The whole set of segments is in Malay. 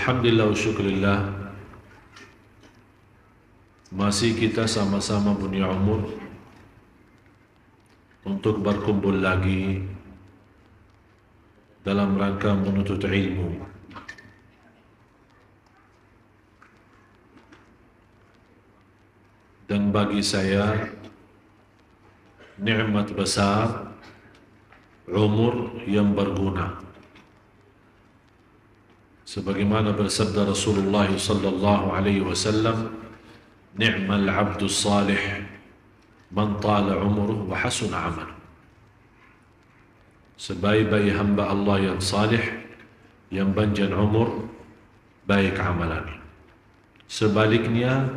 Alhamdulillah wa syukurillah, masih kita sama-sama punya umur untuk berkumpul lagi dalam rangka menuntut ilmu. Dan bagi saya nikmat besar umur yang berguna. Sebagaimana bersabda Rasulullah sallallahu alaihi wasallam, ni'mal 'abdus salih man tala umruhu wa hasuna 'amaluhu. Sebaik-baik hamba Allah yang salih, yang panjang umur, baik amalannya. Sebaliknya,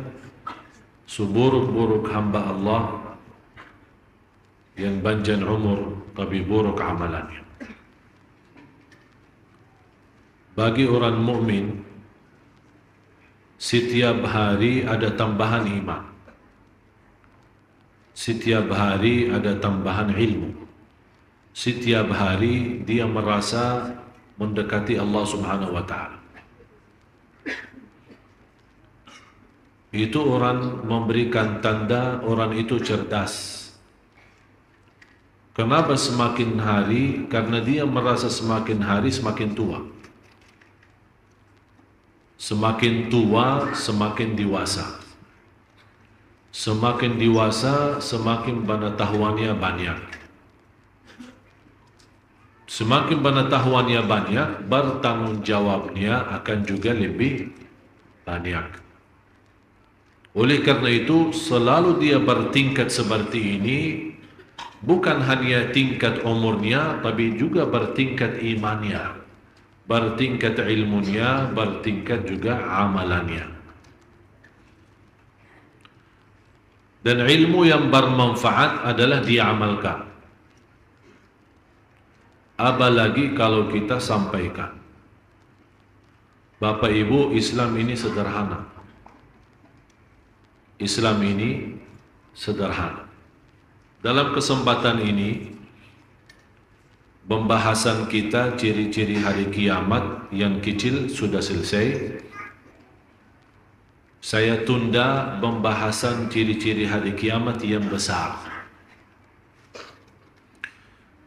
seburuk-buruk hamba Allah yang panjang umur tapi buruk amalannya. Bagi orang mukmin, setiap hari ada tambahan iman, setiap hari ada tambahan ilmu, setiap hari dia merasa mendekati Allah Subhanahu wa Ta'ala. Itu orang memberikan tanda orang itu cerdas. Kenapa semakin hari? Karena dia merasa semakin hari semakin tua. Semakin tua, semakin dewasa. Semakin dewasa, semakin pengetahuannya banyak. Semakin pengetahuannya banyak, bertanggung jawabnya akan juga lebih banyak. Oleh karena itu, selalu dia bertingkat seperti ini, bukan hanya tingkat umurnya, tapi juga bertingkat imannya, bertingkat ilmunya, bertingkat juga amalannya. Dan ilmu yang bermanfaat adalah diamalkan. Apalagi kalau kita sampaikan. Bapak Ibu, Islam ini sederhana. Islam ini sederhana. Dalam kesempatan ini, pembahasan kita ciri-ciri hari kiamat yang kecil sudah selesai. Saya tunda pembahasan ciri-ciri hari kiamat yang besar,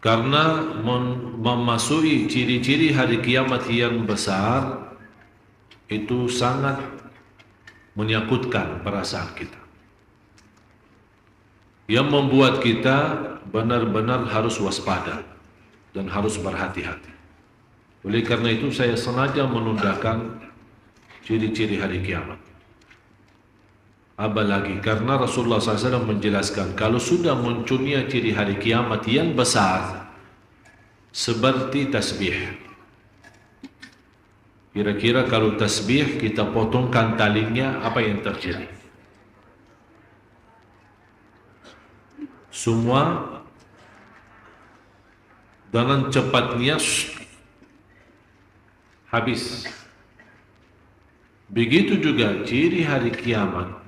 karena memasuki ciri-ciri hari kiamat yang besar itu sangat menyangkutkan perasaan kita, yang membuat kita benar-benar harus waspada dan harus berhati-hati. Oleh karena itu saya sengaja menundakan ciri-ciri hari kiamat. Apalagi karena Rasulullah SAW menjelaskan, kalau sudah munculnya ciri hari kiamat yang besar seperti tasbih. Kira-kira kalau tasbih kita potongkan talinya, apa yang terjadi? Semua dengan cepatnya habis. Begitu juga ciri hari kiamat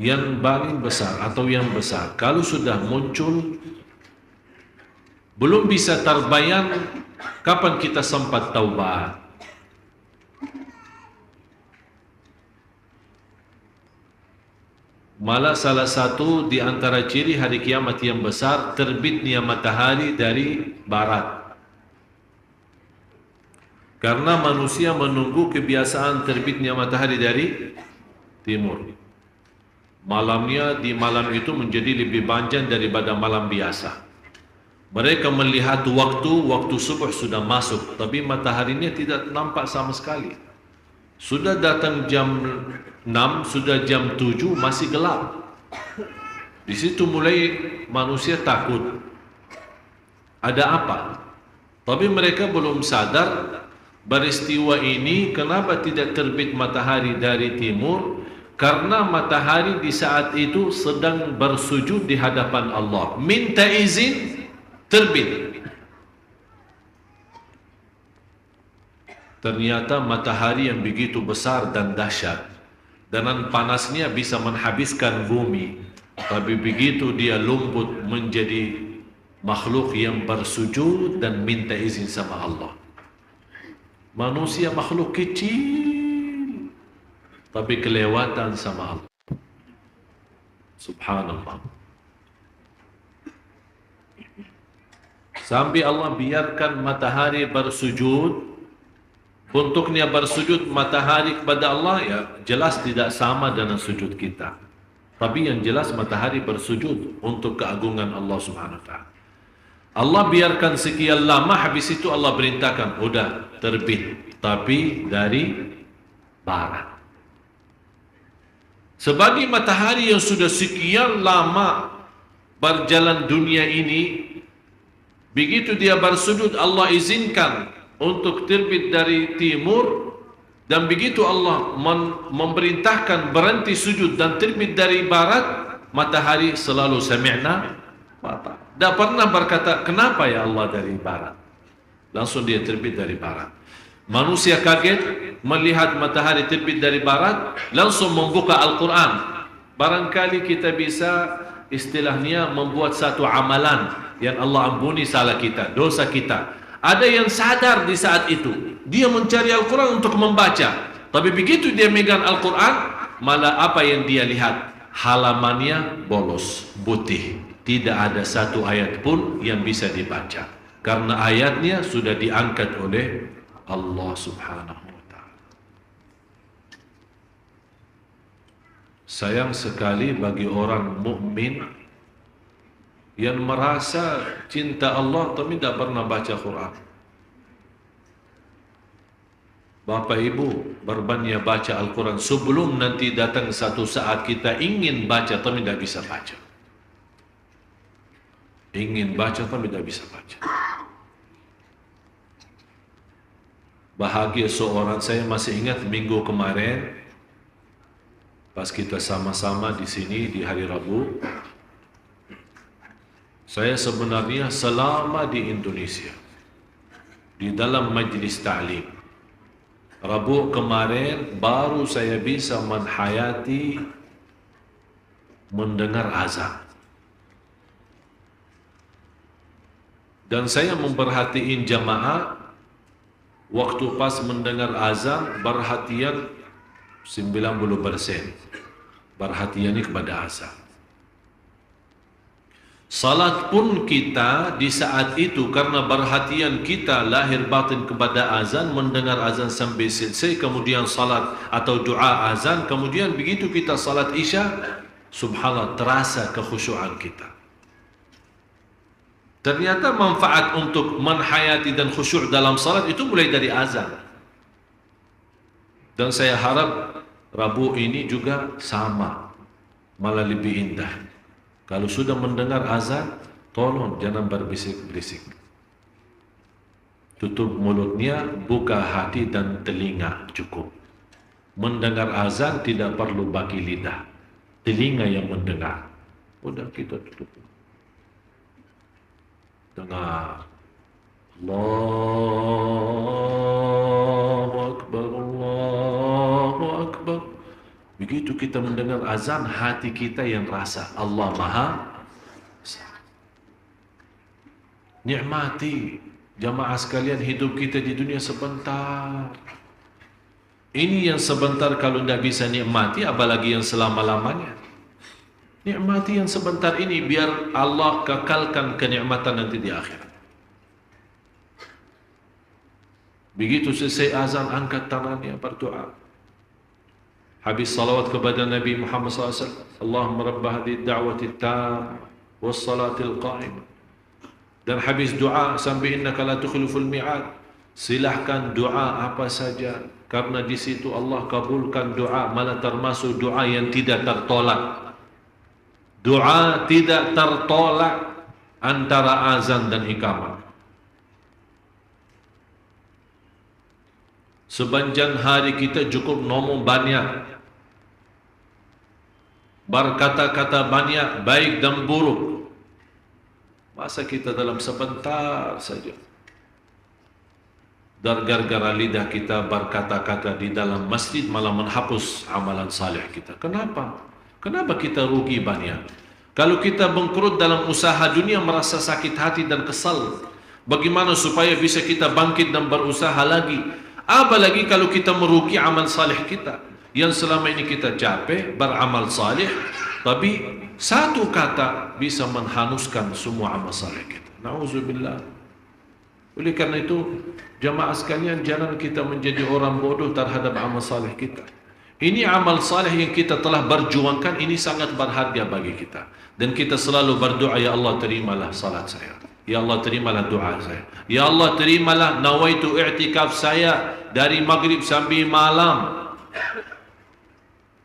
yang paling besar atau yang besar, kalau sudah muncul belum bisa terbayang kapan kita sempat taubat. Malah salah satu di antara ciri hari kiamat yang besar, terbitnya matahari dari barat. Karena manusia menunggu kebiasaan terbitnya matahari dari timur. Malamnya di malam itu menjadi lebih panjang daripada malam biasa. Mereka melihat waktu subuh sudah masuk, tapi mataharinya tidak nampak sama sekali. Sudah datang jam 6, sudah jam 7 masih gelap. Di situ mulai manusia takut. Ada apa? Tapi mereka belum sadar peristiwa ini kenapa tidak terbit matahari dari timur. Karena matahari di saat itu sedang bersujud di hadapan Allah, minta izin terbit. Ternyata matahari yang begitu besar dan dahsyat, dengan panasnya bisa menghabiskan bumi, tapi begitu dia luput menjadi makhluk yang bersujud dan minta izin sama Allah. Manusia makhluk kecil, tapi kelewatan sama Allah. Subhanallah. Sampai Allah biarkan matahari bersujud. Untuknya bersujud matahari kepada Allah, ya jelas tidak sama dengan sujud kita. Tapi yang jelas matahari bersujud untuk keagungan Allah Subhanahu wa taala. Allah biarkan sekian lama, habis itu Allah perintahkan, udah terbit, tapi dari barat. Sebagai matahari yang sudah sekian lama berjalan dunia ini, begitu dia bersujud Allah izinkan untuk terbit dari timur, dan begitu Allah memerintahkan berhenti sujud dan terbit dari barat, matahari selalu sami'na wa ata'na. Tak pernah berkata, kenapa ya Allah dari barat? Langsung dia terbit dari barat. Manusia kaget melihat matahari terbit dari barat, langsung membuka Al-Quran. Barangkali kita bisa istilahnya membuat satu amalan yang Allah ampuni salah kita, dosa kita. Ada yang sadar di saat itu, dia mencari Al-Quran untuk membaca. Tapi begitu dia megang Al-Quran, malah apa yang dia lihat? Halamannya bolos, putih. Tidak ada satu ayat pun yang bisa dibaca. Karena ayatnya sudah diangkat oleh Allah Subhanahu wa ta'ala. Sayang sekali bagi orang mukmin yang merasa cinta Allah tapi tidak pernah baca Quran. Bapak Ibu berbanyak baca Al-Quran sebelum nanti datang satu saat kita ingin baca tapi tidak bisa baca. Ingin baca tapi tidak bisa baca. Bahagia seorang, saya masih ingat minggu kemarin pas kita sama-sama di sini di hari Rabu. Saya sebenarnya selama di Indonesia di dalam majlis ta'lim, Rabu kemarin baru saya bisa menghayati mendengar azan. Dan saya memperhatiin jamaah waktu pas mendengar azan, perhatian 90% perhatiannya kepada azan. Salat pun kita di saat itu karena perhatian kita lahir batin kepada azan, mendengar azan sampai selesai, kemudian salat atau doa azan, kemudian begitu kita salat isya, subhanallah terasa kekhusyuan kita. Ternyata manfaat untuk menhayati dan khusyuk dalam salat itu mulai dari azan. Dan saya harap Rabu ini juga sama, malah lebih indah. Kalau sudah mendengar azan, tolong jangan berbisik-bisik. Tutup mulutnya, buka hati dan telinga cukup. Mendengar azan tidak perlu bagi lidah, telinga yang mendengar. Udah kita tutup. Dengar. Allahu Akbar, Allahu Akbar. Begitu kita mendengar azan, hati kita yang rasa Allah Maha. Nikmati jamaah sekalian, hidup kita di dunia sebentar. Ini yang sebentar kalau tidak bisa nikmati, apalagi yang selama-lamanya. Nikmati yang sebentar ini biar Allah kekalkan kenikmatan nanti di akhirat. Begitu selesai azan, angkat tangannya berdoa. Habis salawat kepada Nabi Muhammad SAW, Allahumma rabba hadhihi da'wati tam wassalatil qa'im. Dan habis doa sampai innaka la tukhliful mi'ad. Silahkan doa apa saja, karena di situ Allah kabulkan doa, malah termasuk doa yang tidak tertolak. Doa tidak tertolak antara azan dan iqamah. Sepanjang hari kita cukup ngomong banyak, berkata-kata banyak, baik dan buruk. Masa kita dalam sebentar saja, dan gara-gara lidah kita berkata-kata di dalam masjid malah menghapus amalan saleh kita. Kenapa? Kenapa kita rugi banyak? Kalau kita bangkrut dalam usaha dunia, merasa sakit hati dan kesal. Bagaimana supaya bisa kita bangkit dan berusaha lagi? Apalagi kalau kita merugi amal saleh kita yang selama ini kita capek beramal saleh, tapi satu kata bisa menhanuskan semua amal saleh kita. Nauzubillah. Oleh karena itu, jamaah sekalian, jangan kita menjadi orang bodoh terhadap amal saleh kita. Ini amal saleh yang kita telah berjuangkan, ini sangat berharga bagi kita. Dan kita selalu berdoa, ya Allah terimalah salat saya. Ya Allah terimalah doa saya. Ya Allah terimalah nawaitu i'tikaf saya dari maghrib sampai malam.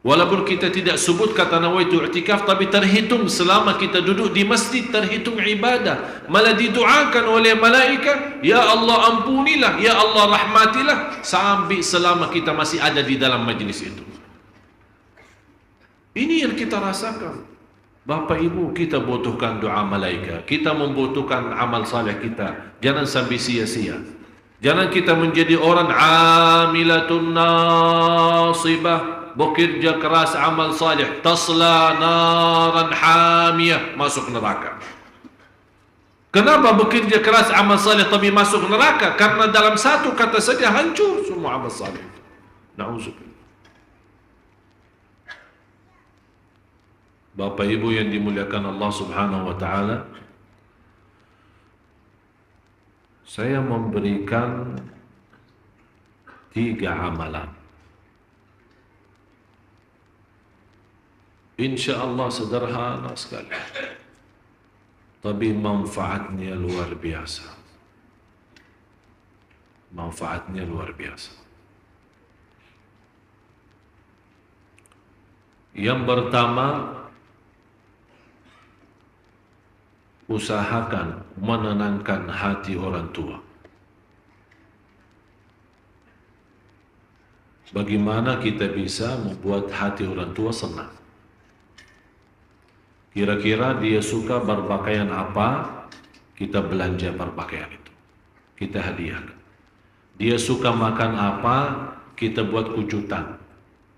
Walaupun kita tidak sebut kata nawaitu i'tikaf, tapi terhitung selama kita duduk di masjid, terhitung ibadah. Malah didoakan oleh malaikat, ya Allah ampunilah, ya Allah rahmatilah, sampai selama kita masih ada di dalam majlis itu. Ini yang kita rasakan. Bapak Ibu, kita butuhkan doa malaikat, kita membutuhkan amal saleh kita. Jangan sampai sia-sia. Jangan kita menjadi orang amilatun nasibah, bekerja keras amal saleh, tasla naran hamiyah, masuk neraka. Kenapa bekerja keras amal saleh tapi masuk neraka? Karena dalam satu kata saja hancur semua amal saleh. Nauzubillah. Bapak Ibu yang dimuliakan Allah Subhanahu wa taala, saya memberikan 3 amalan. Insya Allah sederhana sekali, tapi manfaatnya luar biasa. Manfaatnya luar biasa. Yang pertama, usahakan menenangkan hati orang tua. Bagaimana kita bisa membuat hati orang tua senang? Kira-kira dia suka berpakaian apa, kita belanja berpakaian itu, kita hadiahkan. Dia suka makan apa, kita buat kejutan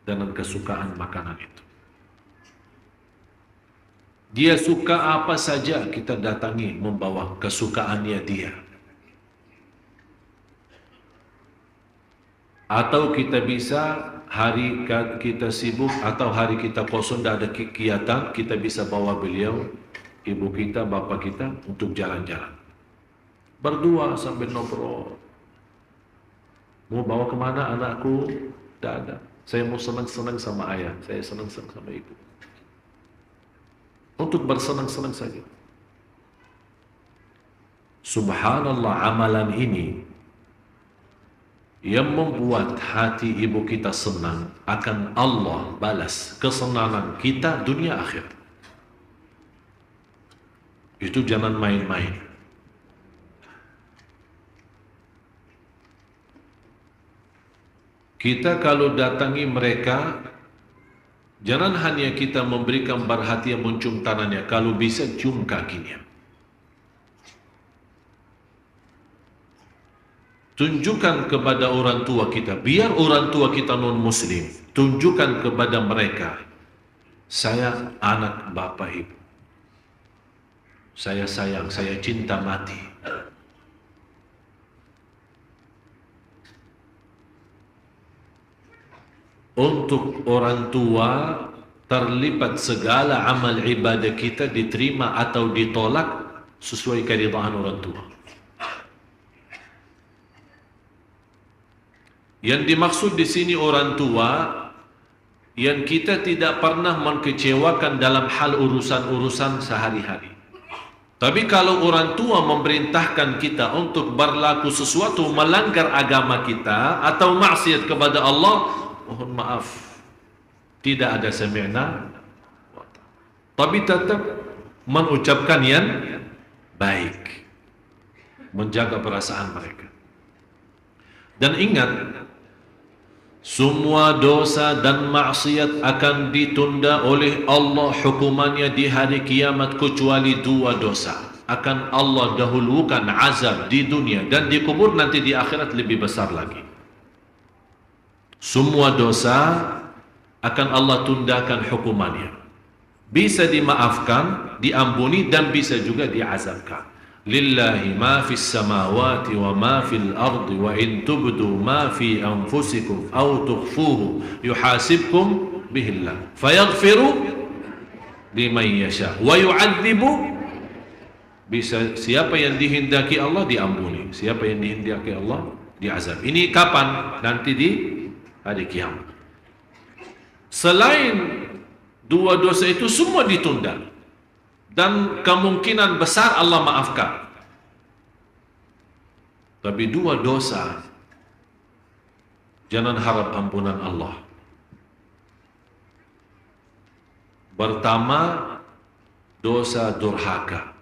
dengan kesukaan makanan itu. Dia suka apa saja, kita datangi membawa kesukaannya dia. Atau kita bisa hari kita sibuk atau hari kita kosong, tidak ada kegiatan, kita bisa bawa beliau, ibu kita, bapak kita untuk jalan-jalan. Berdua sambil ngobrol. Mau bawa kemana anakku? Tidak ada. Saya mau senang-senang sama ayah, saya senang-senang sama ibu. Untuk bersenang-senang saja. Subhanallah, amalan ini yang membuat hati ibu kita senang, akan Allah balas kesenangan kita dunia akhir. Itu jangan main-main. Kita kalau datangi mereka, jangan hanya kita memberikan perhatian mencium tangannya, kalau bisa cium kakinya. Tunjukkan kepada orang tua kita, biar orang tua kita non-muslim, tunjukkan kepada mereka, saya anak bapak ibu. Saya sayang, saya cinta mati. Untuk orang tua, terlibat segala amal ibadah kita diterima atau ditolak sesuai keridhaan orang tua. Yang dimaksud di sini orang tua, yang kita tidak pernah mengecewakan dalam hal urusan-urusan sehari-hari. Tapi kalau orang tua memerintahkan kita untuk berlaku sesuatu melanggar agama kita atau maksiat kepada Allah, mohon maaf, tidak ada sami'na, tapi tetap mengucapkan yang baik, menjaga perasaan mereka. Dan ingat, semua dosa dan maksiat akan ditunda oleh Allah hukumannya di hari kiamat, kecuali 2 dosa. Akan Allah dahulukan azab di dunia, dan di kubur nanti di akhirat lebih besar lagi. Semua dosa akan Allah tundakan hukumannya. Bisa dimaafkan, diampuni, dan bisa juga diazabkan. Lillahi ma fis samawati wa ma fil ardi wa in tubdu ma fi anfusikum aw tukhfuhu yuhasibkum bihillah fayaghfiru liman yasha wa yu'adzibu. Bisa siapa yang dihendaki Allah diampuni, siapa yang dihendaki Allah diazab. Ini kapan? Nanti di hari kiamat. Selain dua dosa itu semua ditunda dan kemungkinan besar Allah maafkan. Tapi dua dosa jangan harap ampunan Allah. Pertama, dosa durhaka.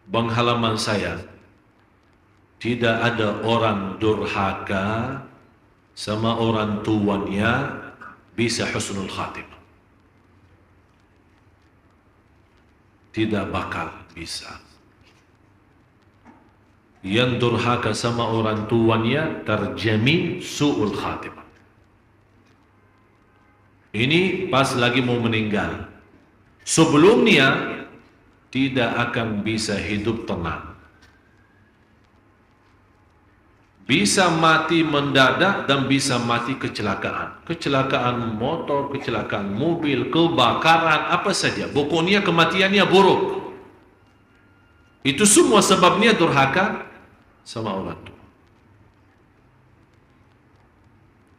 Bang halaman saya, tidak ada orang durhaka sama orang tuannya bisa husnul khatimah. Tidak bakal bisa. Yang durhaka sama orang tuannya terjamin su'ul khatimah. Ini pas lagi mau meninggal. Sebelumnya tidak akan bisa hidup tenang. Bisa mati mendadak dan bisa mati kecelakaan. Kecelakaan motor, kecelakaan mobil, kebakaran, apa saja. Pokoknya kematiannya buruk. Itu semua sebabnya durhaka sama orang tua.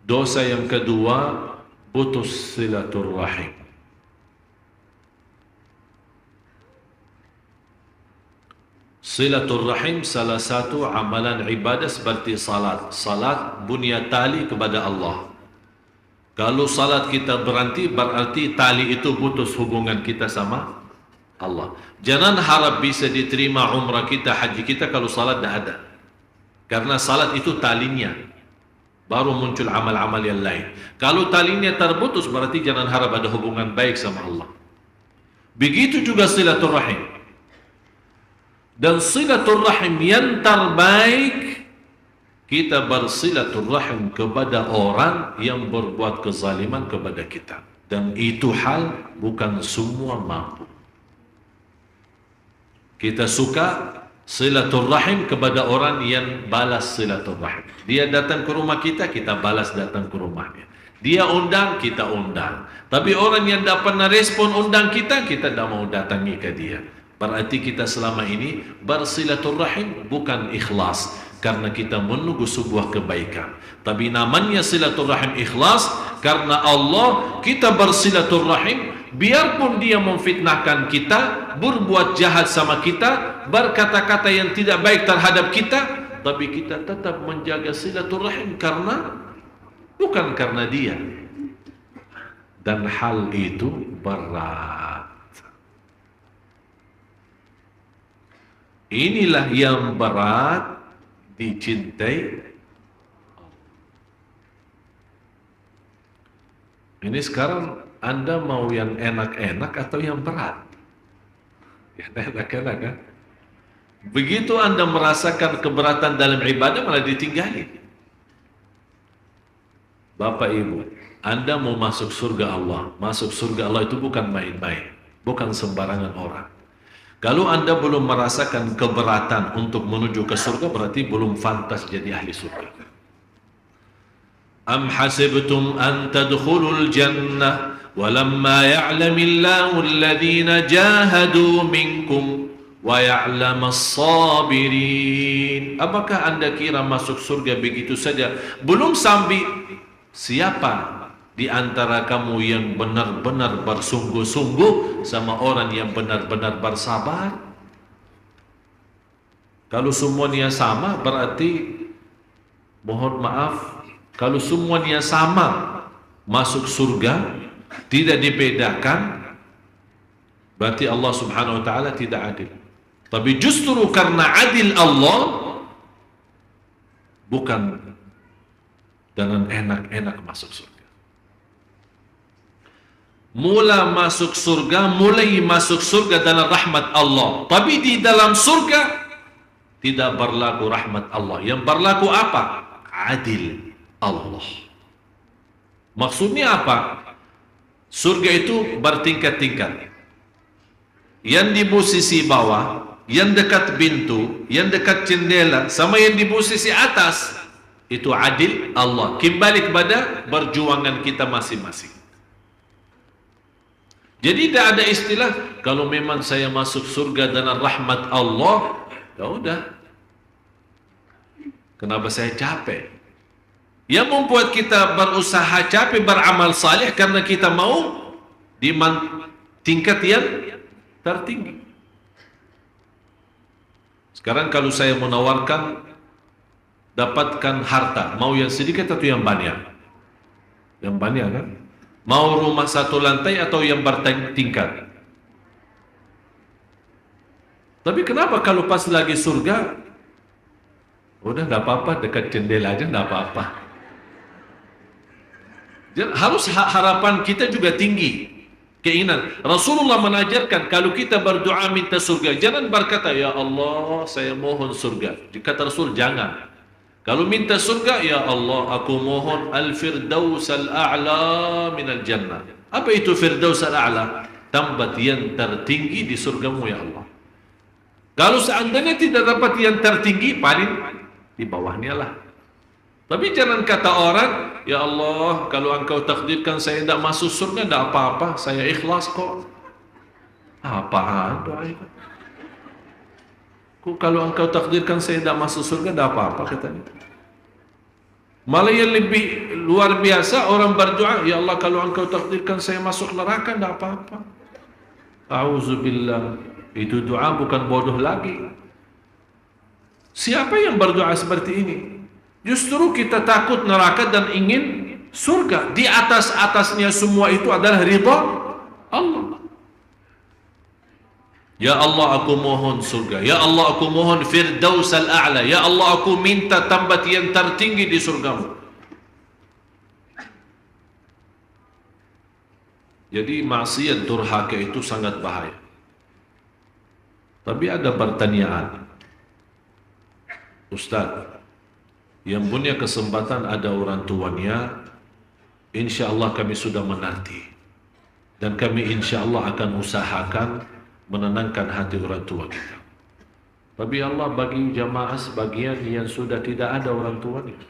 Dosa yang kedua, putus silaturrahim. Silaturrahim salah satu amalan ibadah seperti salat. Salat bunya tali kepada Allah. Kalau salat kita berhenti, berarti tali itu putus hubungan kita sama Allah. Jangan harap bisa diterima umrah kita, haji kita kalau salat tidak ada. Karena salat itu talinya. Baru muncul amal-amal yang lain. Kalau talinya terputus, berarti jangan harap ada hubungan baik sama Allah. Begitu juga silaturrahim. Dan silaturrahim yang terbaik, kita bersilaturrahim kepada orang yang berbuat kezaliman kepada kita. Dan itu hal bukan semua mampu. Kita suka silaturrahim kepada orang yang balas silaturrahim. Dia datang ke rumah kita, kita balas datang ke rumahnya. Dia undang, kita undang. Tapi orang yang tidak pernah respon undang kita, kita tidak mau datangi ke dia. Berarti kita selama ini bersilaturrahim bukan ikhlas. Karena kita menunggu sebuah kebaikan. Tapi namanya silaturrahim ikhlas. Karena Allah kita bersilaturrahim. Biarpun dia memfitnahkan kita, berbuat jahat sama kita, berkata-kata yang tidak baik terhadap kita, tapi kita tetap menjaga silaturrahim karena bukan karena dia. Dan hal itu berat. Inilah yang berat dicintai. Ini sekarang Anda mau yang enak-enak atau yang berat? Yang enak-enak kan? Begitu Anda merasakan keberatan dalam ibadah malah ditinggalin. Bapak Ibu, Anda mau masuk surga Allah. Masuk surga Allah itu bukan main-main, bukan sembarangan orang. Kalau Anda belum merasakan keberatan untuk menuju ke surga, berarti belum pantas jadi ahli surga. Am hasibtum an tadkhulul jannah walamma ya'lamillahu alladhina jahadu minkum wa ya'lamas sabirin. Apakah Anda kira masuk surga begitu saja? Belum sampai siapa di antara kamu yang benar-benar bersungguh-sungguh sama orang yang benar-benar bersabar? Kalau semuanya sama, berarti mohon maaf, kalau semuanya sama masuk surga, tidak dibedakan, berarti Allah Subhanahu wa taala tidak adil. Tapi justru karena adil Allah, bukan dengan enak-enak masuk surga. Mulai masuk surga dalam rahmat Allah. Tapi di dalam surga tidak berlaku rahmat Allah. Yang berlaku apa? Adil Allah. Maksudnya apa? Surga itu bertingkat-tingkat. yang di sisi bawah, yang dekat pintu, yang dekat jendela, sama yang di sisi atas, itu adil Allah. Kembali kepada perjuangan kita masing-masing. Jadi tidak ada istilah kalau memang saya masuk surga dengan rahmat Allah, ya udah. Kenapa saya capek? Yang membuat kita berusaha capek beramal saleh karena kita mau di tingkat yang tertinggi. Sekarang kalau saya menawarkan dapatkan harta, mau yang sedikit atau yang banyak? Yang banyak kan? Mau rumah satu lantai atau yang bertingkat? Tapi kenapa kalau pas lagi surga, udah nggak apa-apa, dekat jendela aja nggak apa-apa. Harus harapan kita juga tinggi, keinginan. Rasulullah menajarkan kalau kita berdoa minta surga, jangan berkata ya Allah saya mohon surga. Kata Rasul jangan. Kalau minta surga, ya Allah aku mohon al-firdaus al-a'la minal jannah. Apa itu firdaus al-a'la? Tempat yang tertinggi di surgamu ya Allah. Kalau seandainya tidak dapat yang tertinggi, paling di bawahnya lah. Tapi jangan kata orang, ya Allah kalau engkau takdirkan saya tidak masuk surga, tidak apa-apa, saya ikhlas kok. Apaan doa itu? Kalau engkau takdirkan saya tidak masuk surga, tidak apa-apa katanya. Malah yang lebih luar biasa orang berdoa, ya Allah kalau engkau takdirkan saya masuk neraka, tidak apa-apa. A'udzubillah. Itu doa bukan bodoh lagi. Siapa yang berdoa seperti ini? Justru kita takut neraka dan ingin surga. Di atas-atasnya semua itu adalah ridha Allah. Ya Allah aku mohon surga. Ya Allah aku mohon firdaus al-a'la. Ya Allah aku minta tempat yang tertinggi di surgamu. Jadi maksiat durhaka itu sangat bahaya. Tapi ada pertanyaan, Ustaz, yang punya kesempatan ada orang tuanya, insya Allah kami sudah menanti, dan kami insya Allah akan usahakan menenangkan hati orang tua kita. Tapi Allah bagi jamaah sebagian yang sudah tidak ada orang tuanya,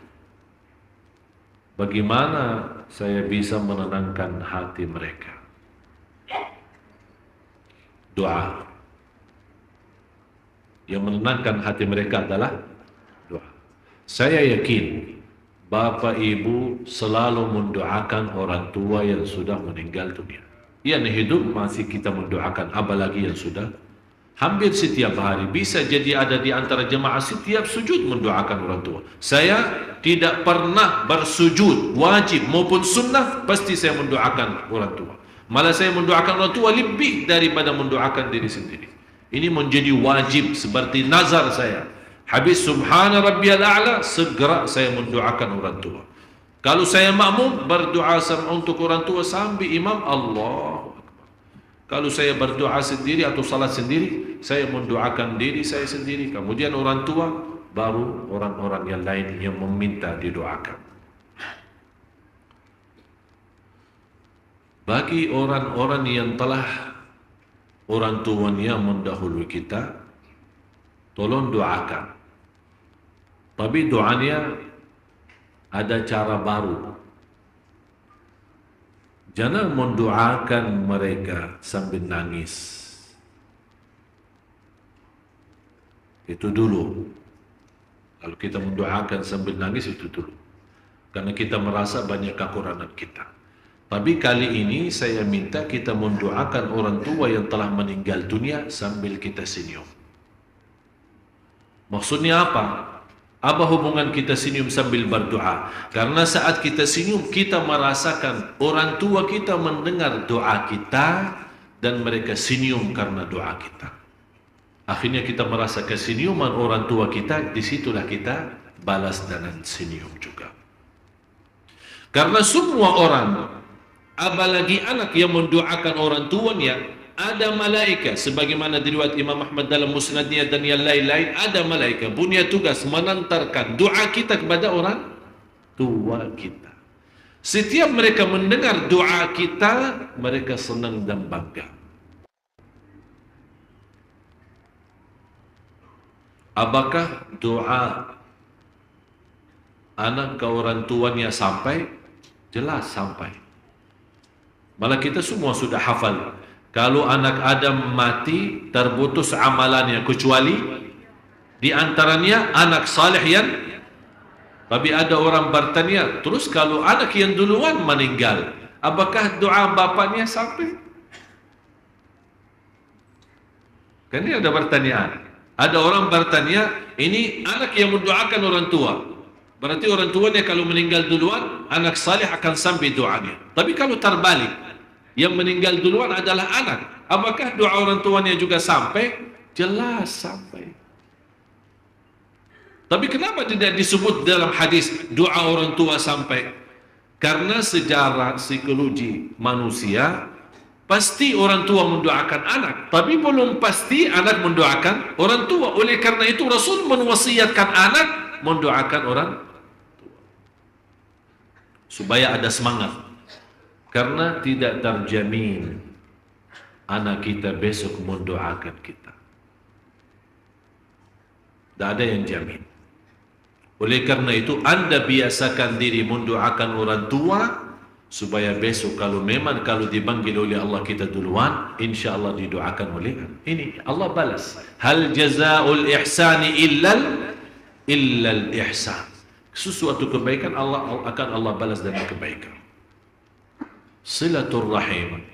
bagaimana saya bisa menenangkan hati mereka? Doa. Yang menenangkan hati mereka adalah doa. Saya yakin Bapak Ibu selalu mendoakan orang tua yang sudah meninggal dunia. Yang hidup masih kita mendoakan, apalagi yang sudah. Hampir setiap hari, bisa jadi ada di antara jemaah setiap sujud mendoakan orang tua. Saya tidak pernah bersujud wajib maupun sunnah, pasti saya mendoakan orang tua. Malah saya mendoakan orang tua lebih daripada mendoakan diri sendiri. Ini menjadi wajib seperti nazar saya. Habis subhana rabbiyal a'la, segera saya mendoakan orang tua. Kalau saya makmum, berdoa untuk orang tua sampai imam Allahu Akbar. Kalau saya berdoa sendiri atau salat sendiri, saya mendoakan diri saya sendiri. Kemudian orang tua, baru orang-orang yang lain yang meminta didoakan. Bagi orang-orang yang telah orang tuanya mendahului kita, tolong doakan. Tapi doanya ada cara baru. Jangan mendoakan mereka sambil nangis. Itu dulu. Kalau kita mendoakan sambil nangis itu dulu. Karena kita merasa banyak kekurangan kita. Tapi kali ini saya minta kita mendoakan orang tua yang telah meninggal dunia sambil kita senyum. Maksudnya apa? Apa hubungan kita senyum sambil berdoa? Karena saat kita senyum, kita merasakan orang tua kita mendengar doa kita dan mereka senyum karena doa kita. Akhirnya kita merasa kesenyuman orang tua kita, disitulah kita balas dengan senyum juga. Karena semua orang, apalagi anak yang mendoakan orang tuanya, ada malaikat sebagaimana diriwayat Imam Ahmad dalam musnadnya dan yang lain-lain, ada malaikat punya tugas menantarkan doa kita kepada orang tua kita. Setiap mereka mendengar doa kita, mereka senang dan bangga. Apakah doa anak ke orang tuanya sampai? Jelas sampai. Malah kita semua sudah hafal. Kalau anak Adam mati, terputus amalannya kecuali di antaranya anak saleh yang, tapi ada orang bertanya, terus kalau anak yang duluan meninggal, apakah doa bapaknya sampai? Kan ini ada pertanyaan. Ada orang bertanya, ini anak yang mendoakan orang tua. Berarti orang tuanya kalau meninggal duluan, anak saleh akan sampai doanya. Tapi kalau terbalik, yang meninggal duluan adalah anak, apakah doa orang tuanya juga sampai? Jelas sampai. Tapi kenapa tidak disebut dalam hadis doa orang tua sampai? Karena sejarah psikologi manusia, pasti orang tua mendoakan anak, tapi belum pasti anak mendoakan orang tua. Oleh karena itu Rasul mewasiatkan anak mendoakan orang tua, supaya ada semangat. Karena tidak terjamin anak kita besok mendoakan kita. Tidak ada yang jamin. Oleh karena itu Anda biasakan diri mendoakan orang tua, supaya besok kalau dipanggil oleh Allah kita duluan, insya Allah didoakan oleh ini. Allah balas. Hal jazaul ihsani illal ihsan. Sesuatu kebaikan akan Allah balas dengan kebaikan. Silaturrahim.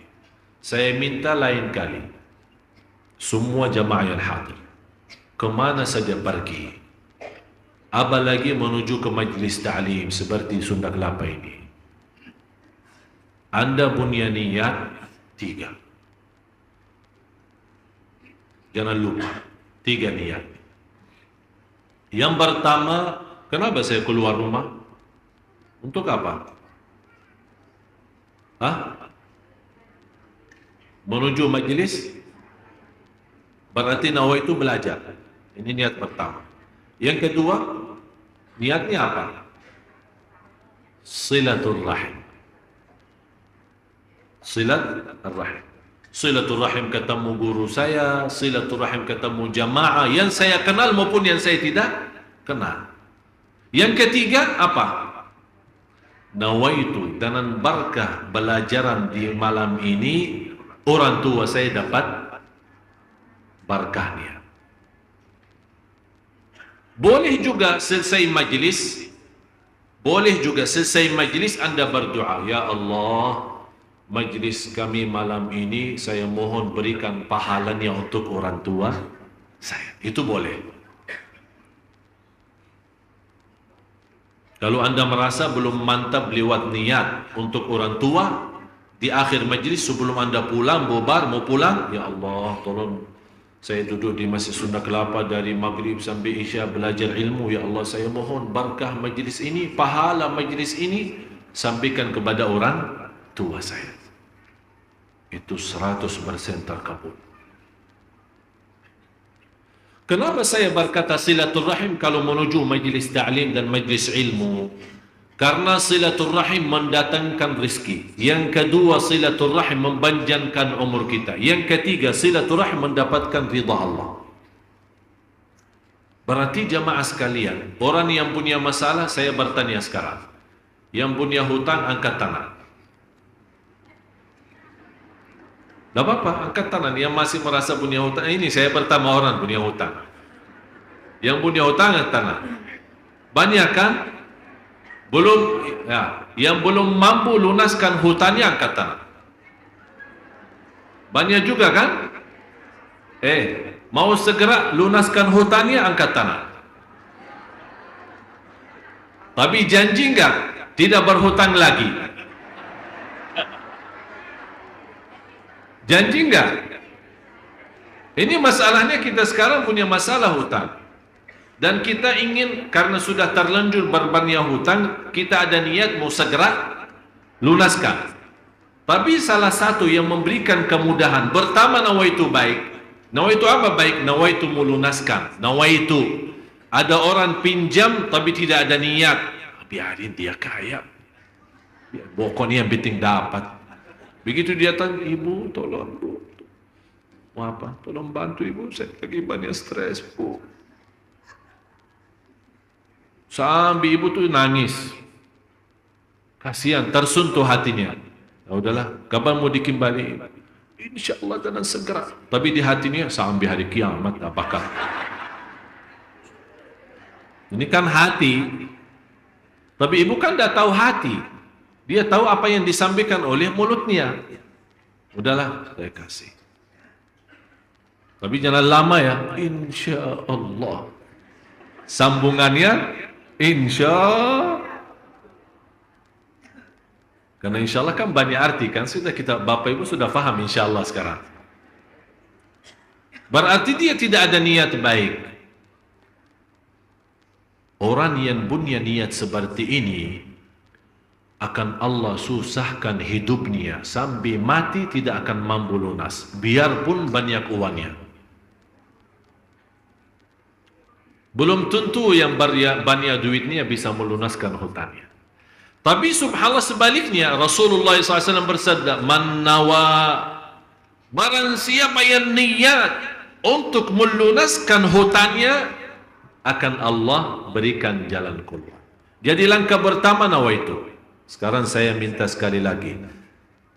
Saya minta lain kali semua jamaah yang hadir, kemana saja pergi, apalagi menuju ke majlis ta'lim seperti Sunda Kelapa ini, Anda punya niat 3. Jangan lupa 3 niat. Yang pertama, kenapa saya keluar rumah? Untuk apa? Menuju majlis, berarti nawaitu belajar. Ini niat pertama. Yang kedua, niatnya apa? Silaturrahim. Silaturrahim. Silaturrahim ketemu guru saya, silaturrahim ketemu jamaah yang saya kenal maupun yang saya tidak kenal. Yang ketiga apa? Nawaitu, dengan berkah belajaran di malam ini, orang tua saya dapat berkahnya. Boleh juga selesai majlis, Anda berdoa, ya Allah, majlis kami malam ini saya mohon berikan pahalanya untuk orang tua saya. Itu boleh. Kalau Anda merasa belum mantap lewat niat untuk orang tua, di akhir majlis sebelum Anda pulang, mau pulang, ya Allah, tolong saya duduk di Masjid Sunda Kelapa dari maghrib sampai isya belajar ilmu, ya Allah saya mohon berkah majlis ini, pahala majlis ini sampaikan kepada orang tua saya. Itu 100% terkabul. Kenapa saya berkata silaturrahim kalau menuju majlis ta'lim dan majlis ilmu? Karena silaturrahim mendatangkan rezeki. Yang kedua, silaturrahim mempanjangkan umur kita. Yang ketiga, silaturrahim mendapatkan ridha Allah. Berarti jamaah sekalian, orang yang punya masalah, saya bertanya sekarang, yang punya hutang angkat tangan. Tak apa-apa, angkat tangan. Yang masih merasa punya hutang, ini saya pertama orang punya hutang. Yang punya hutang angkat tangan. Banyak kan? Belum, ya. Yang belum mampu lunaskan hutangnya angkat tangan. Banyak juga kan? Mau segera lunaskan hutangnya angkat tangan. Tapi janji enggak? Tidak berhutang lagi. Janji enggak? Ini masalahnya, kita sekarang punya masalah hutang. Dan kita ingin, karena sudah terlanjur berbanyak hutang, kita ada niat mau segera lunaskan. Tapi salah satu yang memberikan kemudahan, pertama nawaitu baik. Nawaitu apa baik? Nawaitu melunaskan. Nawaitu. Ada orang pinjam tapi tidak ada niat. Biarin dia kaya. Pokoknya yang penting dapat. Begitu dia tanya, ibu tolong bu, mau apa? Tolong bantu ibu, saya lagi banyak stres bu. Sambil ibu tu nangis. Kasihan, tersentuh hatinya. Ya udahlah, kapan mau dikembali? InsyaAllah dengan segera. Tapi di hatinya sampai hari kiamat apakah? Ini kan hati. Tapi ibu kan dah tahu hati. Dia tahu apa yang disampaikan oleh mulutnya. Udahlah, saya kasih. Tapi jangan lama ya. InsyaAllah. Sambungannya insya. Karena insya Allah kan banyak arti kan. Sudah kita, Bapak Ibu sudah faham insya Allah sekarang. Berarti dia tidak ada niat baik. Orang yang punya niat seperti ini akan Allah susahkan hidupnya sampai mati tidak akan mampu lunas. Biarpun banyak uangnya. Belum tentu yang banyak duitnya bisa melunaskan hutangnya. Tapi subhanallah sebaliknya Rasulullah SAW bersabda, "Man nawa, barang siapa yang niat untuk melunaskan hutangnya, akan Allah berikan jalan keluar." Jadi langkah pertama nawaitu. Sekarang saya minta sekali lagi,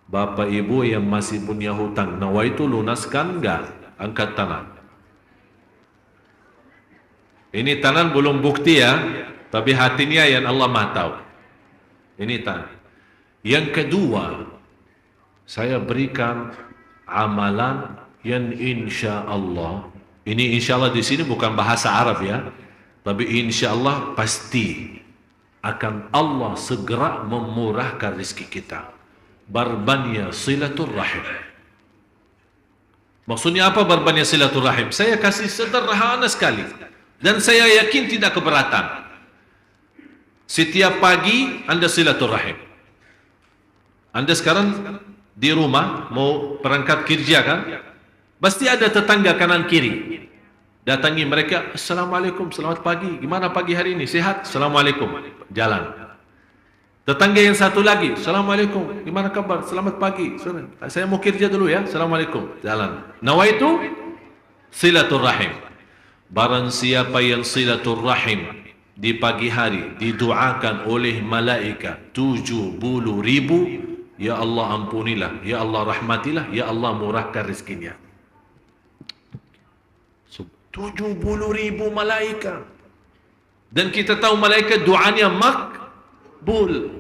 Bapak Ibu yang masih punya hutang, nawaitu lunaskan enggak? Angkat tangan. Ini tangan belum bukti ya, tapi hatinya yang Allah Maha tahu. Ini tangan. Yang kedua, saya berikan amalan yang insya Allah. Ini insya Allah di sini bukan bahasa Arab ya, tapi insya Allah pasti akan Allah segera memurahkan rezeki kita. Barbanya silaturrahim. Maksudnya apa barbanya silaturrahim? Saya kasih sederhana sekali dan saya yakin tidak keberatan. Setiap pagi Anda silaturrahim. Anda sekarang di rumah mau berangkat kerja kan? Pasti ada tetangga kanan kiri. Datangi mereka, "Assalamualaikum, selamat pagi. Gimana pagi hari ini? Sehat? Assalamualaikum." Jalan. Tetangga yang satu lagi, "Assalamualaikum, gimana kabar? Selamat pagi. Saya mau kerja dulu ya. Assalamualaikum." Jalan. Nawaitu silaturrahim. Barang siapa yang silaturrahim di pagi hari didoakan oleh malaikat 70.000, ya Allah ampunilah, ya Allah rahmatilah, ya Allah murahkan rezekinya. 70.000 malaikat. Dan kita tahu malaikat doanya makbul.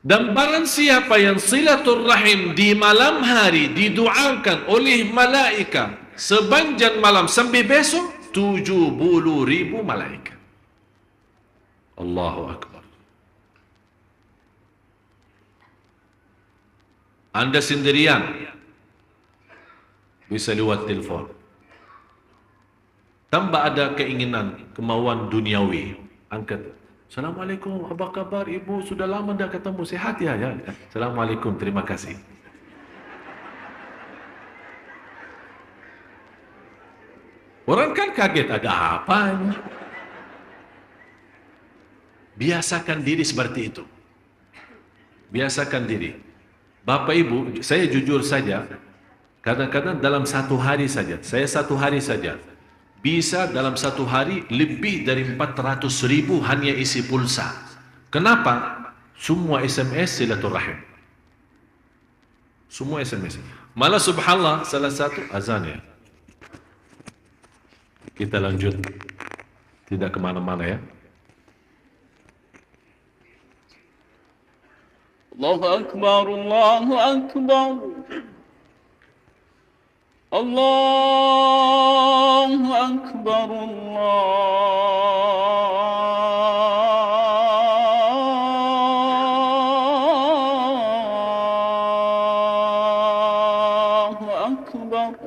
Dan barang siapa yang silaturrahim di malam hari didoakan oleh malaikat sepanjang malam sampai besok, 70.000 malaikat. Allahu Akbar. Anda sendirian bisa lewat telefon. Tambah ada keinginan, kemauan duniawi, angkat. "Assalamualaikum, apa kabar ibu? Sudah lama dah ketemu, sehat ya?" "Ya. Assalamualaikum, terima kasih." Orang kan kaget, ada apa ini? Biasakan diri seperti itu. Biasakan diri. Bapak Ibu, saya jujur saja, kadang-kadang dalam satu hari saja, saya satu hari saja, bisa dalam satu hari lebih dari 400.000 hanya isi pulsa. Kenapa? Semua SMS silaturahim. Semua SMS. Malah subhanallah salah satu azan ya. Kita lanjut, tidak kemana-mana ya. Allahu Akbar, Allahu Akbar, Allahu Akbar, Allahu Akbar.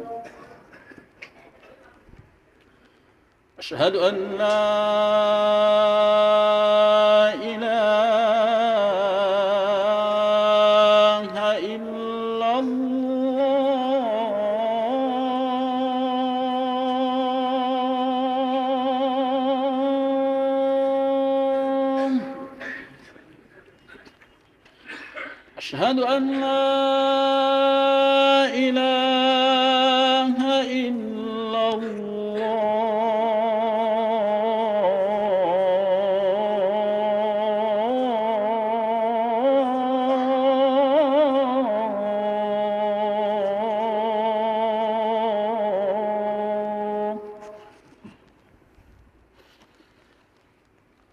Asyhadu an la أشهد أن لا إله إلا الله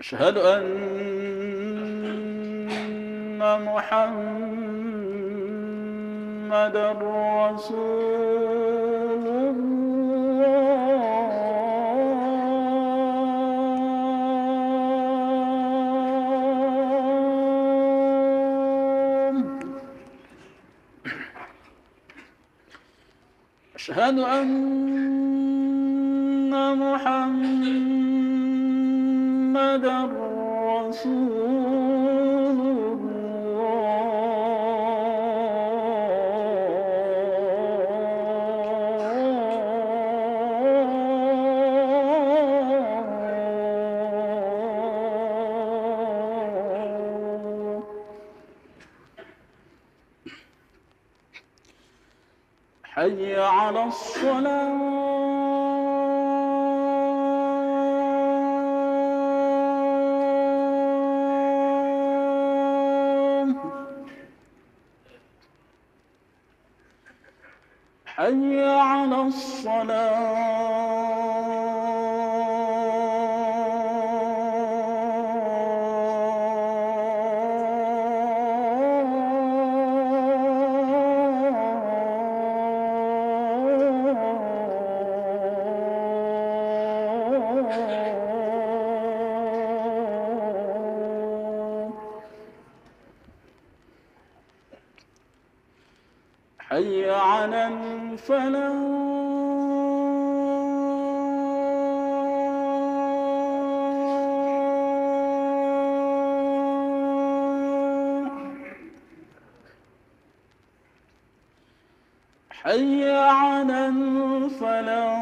أشهد أن محمدا رسول الله. أشهد أن محمدا رسول الله. حي على الصلاة. حي على الصلاة. حي على الفلاح. حي على الفلاح.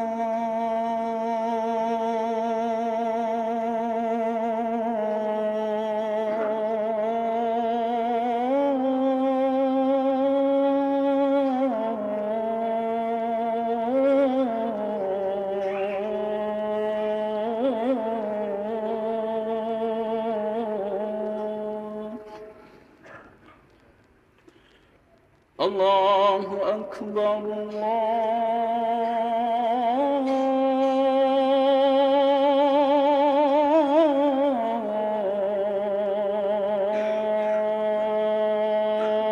الله أكبر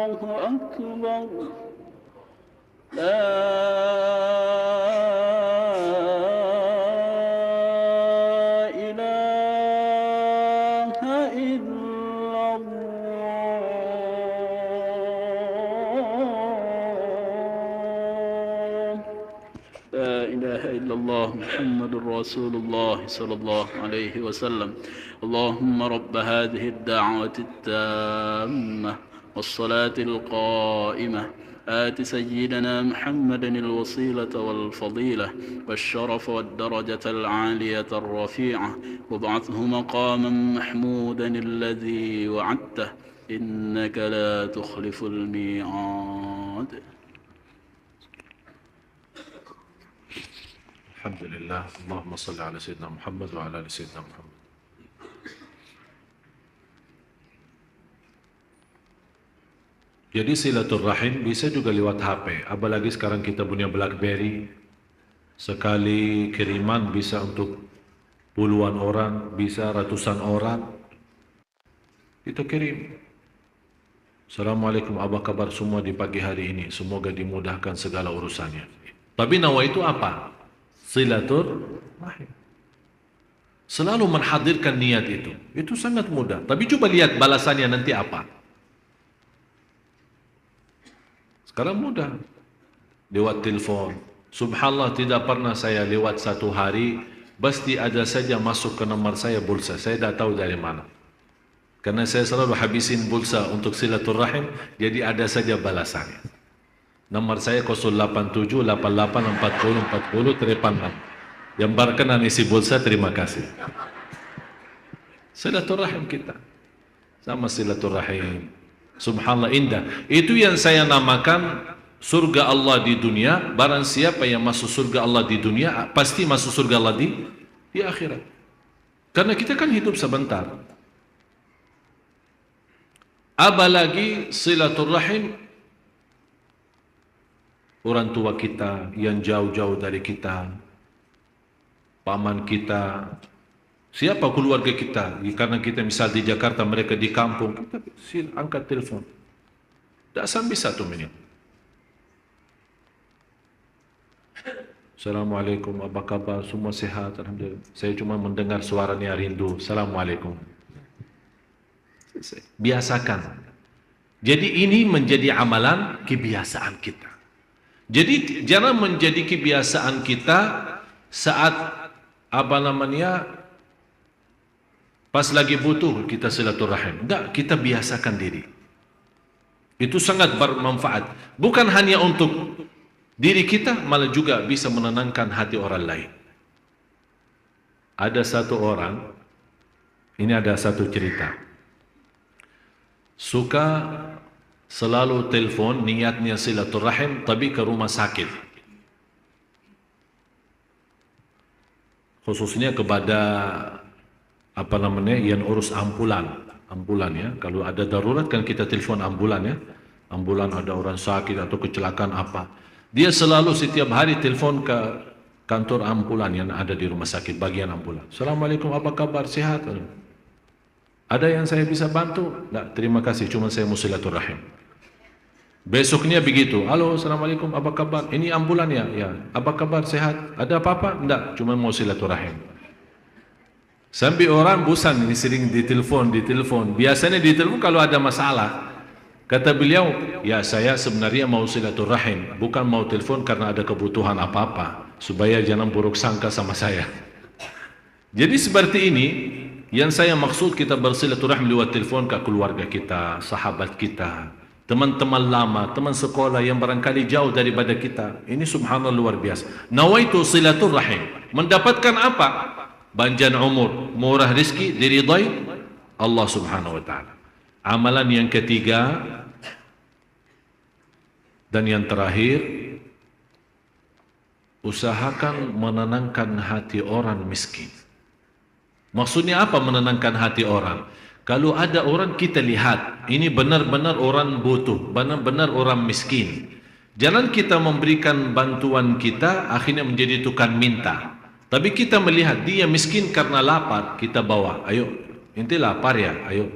الله أكبر. لا إله إلا الله. لا إله إلا الله محمد رسول الله صلى الله عليه وسلم. اللهم رب هذه الدعوة التامة والصلاة القائمة آت سيدنا محمدا الوسيلة والفضيلة والشرف والدرجة العالية الرفيعة وابعثه مقاما محمودا الذي وعدته إنك لا تخلف الميعاد. الحمد لله. اللهم صل على سيدنا محمد وعلى آل سيدنا محمد. Jadi silaturahim bisa juga lewat HP. Apalagi sekarang kita punya BlackBerry. Sekali kiriman bisa untuk puluhan orang, bisa ratusan orang. Kita kirim. Assalamualaikum, apa kabar semua di pagi hari ini? Semoga dimudahkan segala urusannya. Tapi nawa itu apa? Silaturahim. Selalu menghadirkan niat itu. Itu sangat mudah. Tapi coba lihat balasannya nanti apa. Sekarang mudah. Lewat telefon. Subhanallah, tidak pernah saya lewat satu hari, pasti ada saja masuk ke nomor saya pulsa. Saya tidak tahu dari mana. Karena saya selalu habisin pulsa untuk silaturahim, jadi ada saja balasannya. Nomor saya 087 88 40 40 36. Yang berkenan isi pulsa, terima kasih. Silaturahim kita. Sama silaturahim. Subhanallah, indah. Itu yang saya namakan surga Allah di dunia. Barang siapa yang masuk surga Allah di dunia, pasti masuk surga Allah di akhirat. Karena kita kan hidup sebentar. Apalagi silaturahim orang tua kita yang jauh-jauh dari kita, paman kita, Siapa keluarga kita? Karena kita misal di Jakarta, mereka di kampung, kita angkat telepon. Tak sampai 1 minit. Assalamualaikum, apa kabar? Semua sehat? Alhamdulillah. Saya cuma mendengar suaranya rindu. Assalamualaikum. Biasakan. Jadi ini menjadi amalan kebiasaan kita. Jadi jangan menjadi kebiasaan kita saat pas lagi butuh kita silaturahim. Enggak, kita biasakan diri. Itu sangat bermanfaat. Bukan hanya untuk diri kita, malah juga bisa menenangkan hati orang lain. Ada satu orang, ini ada satu cerita. Suka selalu telepon, niatnya silaturahim, tapi ke rumah sakit. Khususnya kepada yang urus ambulan ya. Kalau ada darurat kan kita telepon ambulan ya. Ambulan ada orang sakit atau kecelakaan apa. Dia selalu setiap hari telepon ke kantor ambulan yang ada di rumah sakit, bagian ambulan. Assalamualaikum, apa kabar? Sehat? Ada yang saya bisa bantu? Tidak, terima kasih, cuma saya mau silaturahim. Besoknya begitu. Halo, assalamualaikum, apa kabar? Ini ambulan ya? Ya. Apa kabar? Sehat? Ada apa-apa? Tidak, cuma mau silaturahim. Sampai orang bosan ini sering ditelepon. Biasanya ditelepon kalau ada masalah. Kata beliau, ya saya sebenarnya mau silaturahim, bukan mau telepon karena ada kebutuhan apa-apa, supaya jangan buruk sangka sama saya. Jadi seperti ini, yang saya maksud kita bersilaturahim lewat telepon ke keluarga kita, sahabat kita, teman-teman lama, teman sekolah yang barangkali jauh daripada kita. Ini subhanallah luar biasa. Nawaitu silaturahim. Mendapatkan apa? Panjang umur, murah rezeki, diridai Allah subhanahu wa ta'ala. Amalan yang ketiga dan yang terakhir, usahakan menenangkan hati orang miskin. Maksudnya apa menenangkan hati orang? Kalau ada orang kita lihat, ini benar-benar orang butuh, benar-benar orang miskin. Jangan kita memberikan bantuan kita, akhirnya menjadi tukang minta. Tapi kita melihat dia miskin karena lapar, kita bawa. Ayo, inti lapar ya, ayo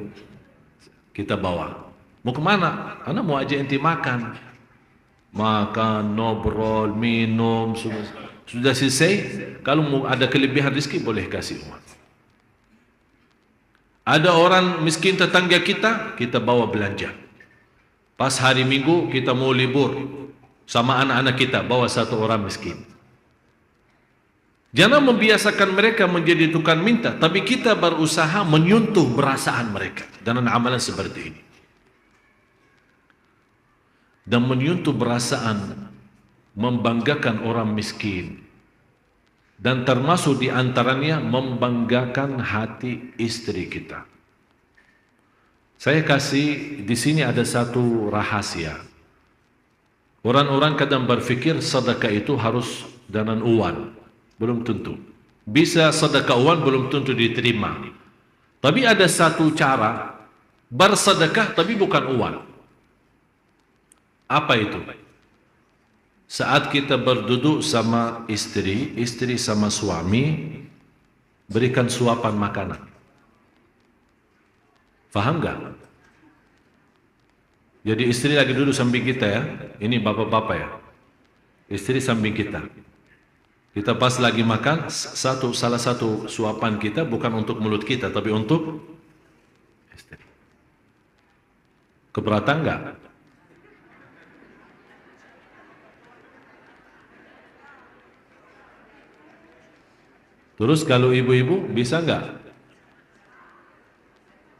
kita bawa. Mau kemana? Anak mau aja inti makan. Makan, ngobrol, minum, sudah selesai. Kalau mau ada kelebihan rezeki boleh kasih uang. Ada orang miskin tetangga kita, kita bawa belanja. Pas hari Minggu kita mau libur sama anak-anak kita, bawa satu orang miskin. Jangan membiasakan mereka menjadi tukang minta, tapi kita berusaha menyentuh perasaan mereka dengan amalan seperti ini. Dan menyentuh perasaan membanggakan orang miskin. Dan termasuk di antaranya membanggakan hati istri kita. Saya kasih di sini ada satu rahasia. Orang-orang kadang berpikir sedekah itu harus dengan uang. Belum tentu. Bisa sedekah uang belum tentu diterima. Tapi ada satu cara bersedekah tapi bukan uang. Apa itu? Saat kita berduduk sama istri sama suami, berikan suapan makanan. Faham gak? Jadi istri lagi duduk samping kita ya. Ini bapak-bapak ya. Istri samping kita. Kita pas lagi makan, salah satu suapan kita bukan untuk mulut kita, tapi untuk istri. Keberatan gak? Terus kalau ibu-ibu bisa enggak?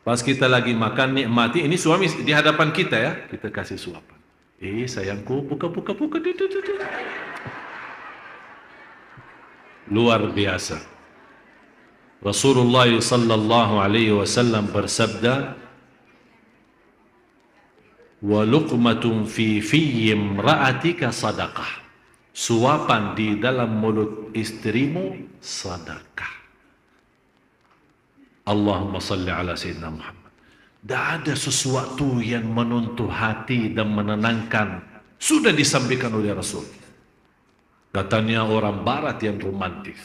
Pas kita lagi makan nikmati, ini suami di hadapan kita ya, kita kasih suapan. Sayangku, buka. Luar biasa. Rasulullah sallallahu alaihi wasallam bersabda, "Wa luqmatun fi imra'atika sadaqah." Suapan di dalam mulut istrimu sedekah. Allahumma salli ala Sayyidina Muhammad. Tidak ada sesuatu yang menuntuh hati dan menenangkan. Sudah disampaikan oleh Rasul. Katanya orang barat yang romantis.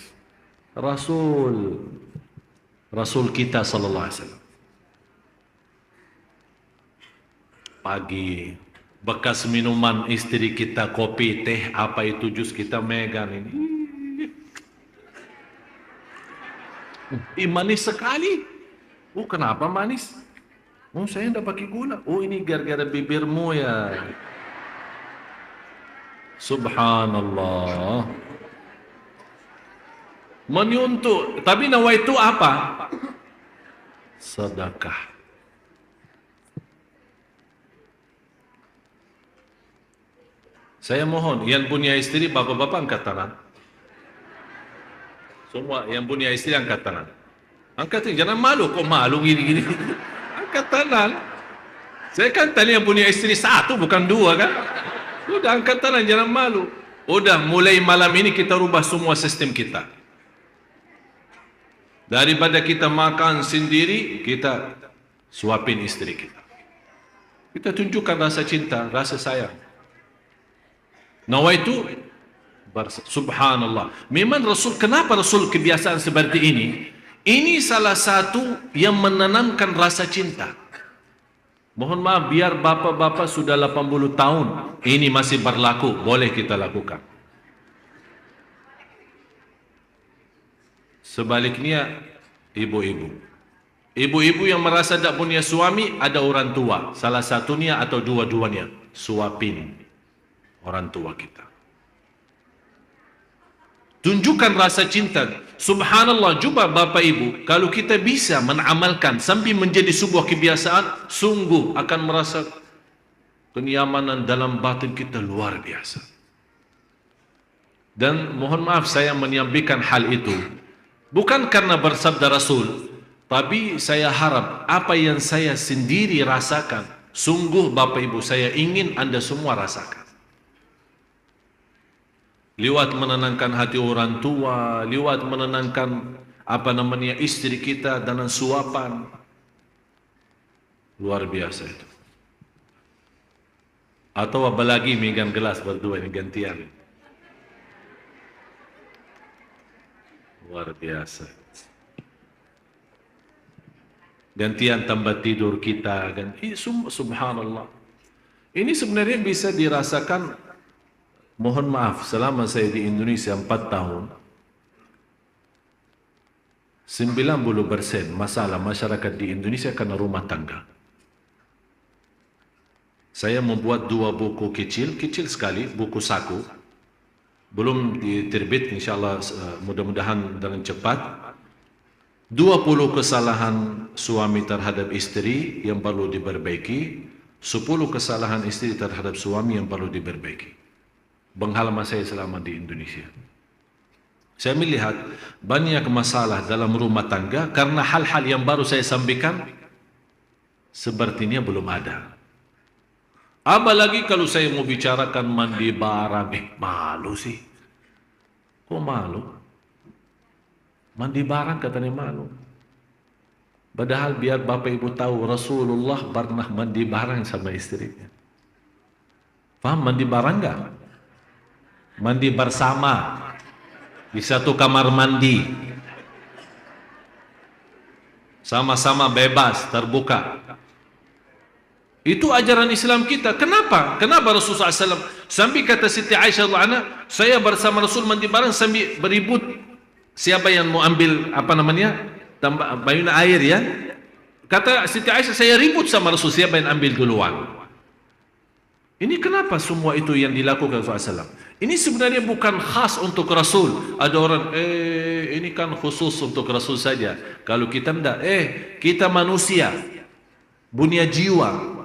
Rasul, Rasul kita sallallahu alaihi wasallam. Pagi bekas minuman istri kita, kopi, teh, apa itu jus, kita megang ini. Manis sekali. Oh, kenapa manis? Oh, saya tidak pakai gula. Oh, ini gara-gara bibirmu ya. Subhanallah. Menyuntuk. Tapi nawaitu apa? Sedekah. Saya mohon, yang punya istri, bapak-bapak angkat tangan. Semua yang punya istri angkat tangan. Angkat tangan, jangan malu. Kok malu gini-gini? Angkat tangan. Saya kan tadi yang punya istri satu, bukan dua kan? Udah angkat tangan, jangan malu. Udah, mulai malam ini kita rubah semua sistem kita. Daripada kita makan sendiri, kita suapin istri kita. Kita tunjukkan rasa cinta, rasa sayang. Nawaitu, subhanallah. Memang Rasul, kenapa Rasul kebiasaan seperti ini? Ini salah satu yang menanamkan rasa cinta. Mohon maaf, biar bapak-bapak sudah 80 tahun, ini masih berlaku, boleh kita lakukan. Sebaliknya, ibu-ibu. Ibu-ibu yang merasa tak punya suami, ada orang tua. Salah satunya atau dua-duanya, suapin orang tua kita. Tunjukkan rasa cinta. Subhanallah, coba Bapak Ibu, kalau kita bisa menamalkan sampai menjadi sebuah kebiasaan, sungguh akan merasa kenyamanan dalam batin kita luar biasa. Dan mohon maaf saya menyampaikan hal itu bukan karena bersabda Rasul, tapi saya harap apa yang saya sendiri rasakan, sungguh Bapak Ibu, saya ingin Anda semua rasakan. Lewat menenangkan hati orang tua, lewat menenangkan istri kita dengan suapan. Luar biasa itu. Atau apalagi megang gelas berdua ini gantian. Luar biasa. Gantian tempat tidur kita, subhanallah. Ini sebenarnya bisa dirasakan. Mohon maaf, selama saya di Indonesia 4 tahun, 90% masalah masyarakat di Indonesia karena rumah tangga. Saya membuat 2 buku kecil sekali, buku saku. Belum diterbit, insyaAllah mudah-mudahan dengan cepat. 20 kesalahan suami terhadap istri yang perlu diperbaiki, 10 kesalahan istri terhadap suami yang perlu diperbaiki. Pengalaman saya selama di Indonesia. Saya melihat banyak masalah dalam rumah tangga karena hal-hal yang baru saya sampaikan sepertinya belum ada. Apalagi kalau saya mau bicarakan mandi barang, malu sih. Kok malu? Mandi barang katanya malu. Padahal biar Bapak Ibu tahu Rasulullah pernah mandi barang sama istrinya. Faham mandi barang enggak? Mandi bersama di satu kamar mandi, sama-sama bebas, terbuka. Itu ajaran Islam kita. Kenapa? Kenapa Rasulullah SAW sampai kata Siti Aisyah radhiyallahu anha, saya bersama Rasul mandi bareng sambil beribut siapa yang mau ambil bayuna air ya. Kata Siti Aisyah, saya ribut sama Rasul siapa yang ambil duluan. Ini kenapa semua itu yang dilakukan Rasulullah SAW? Ini sebenarnya bukan khas untuk Rasul. Ada orang, ini kan khusus untuk Rasul saja. Kalau kita tidak, kita manusia, punya jiwa,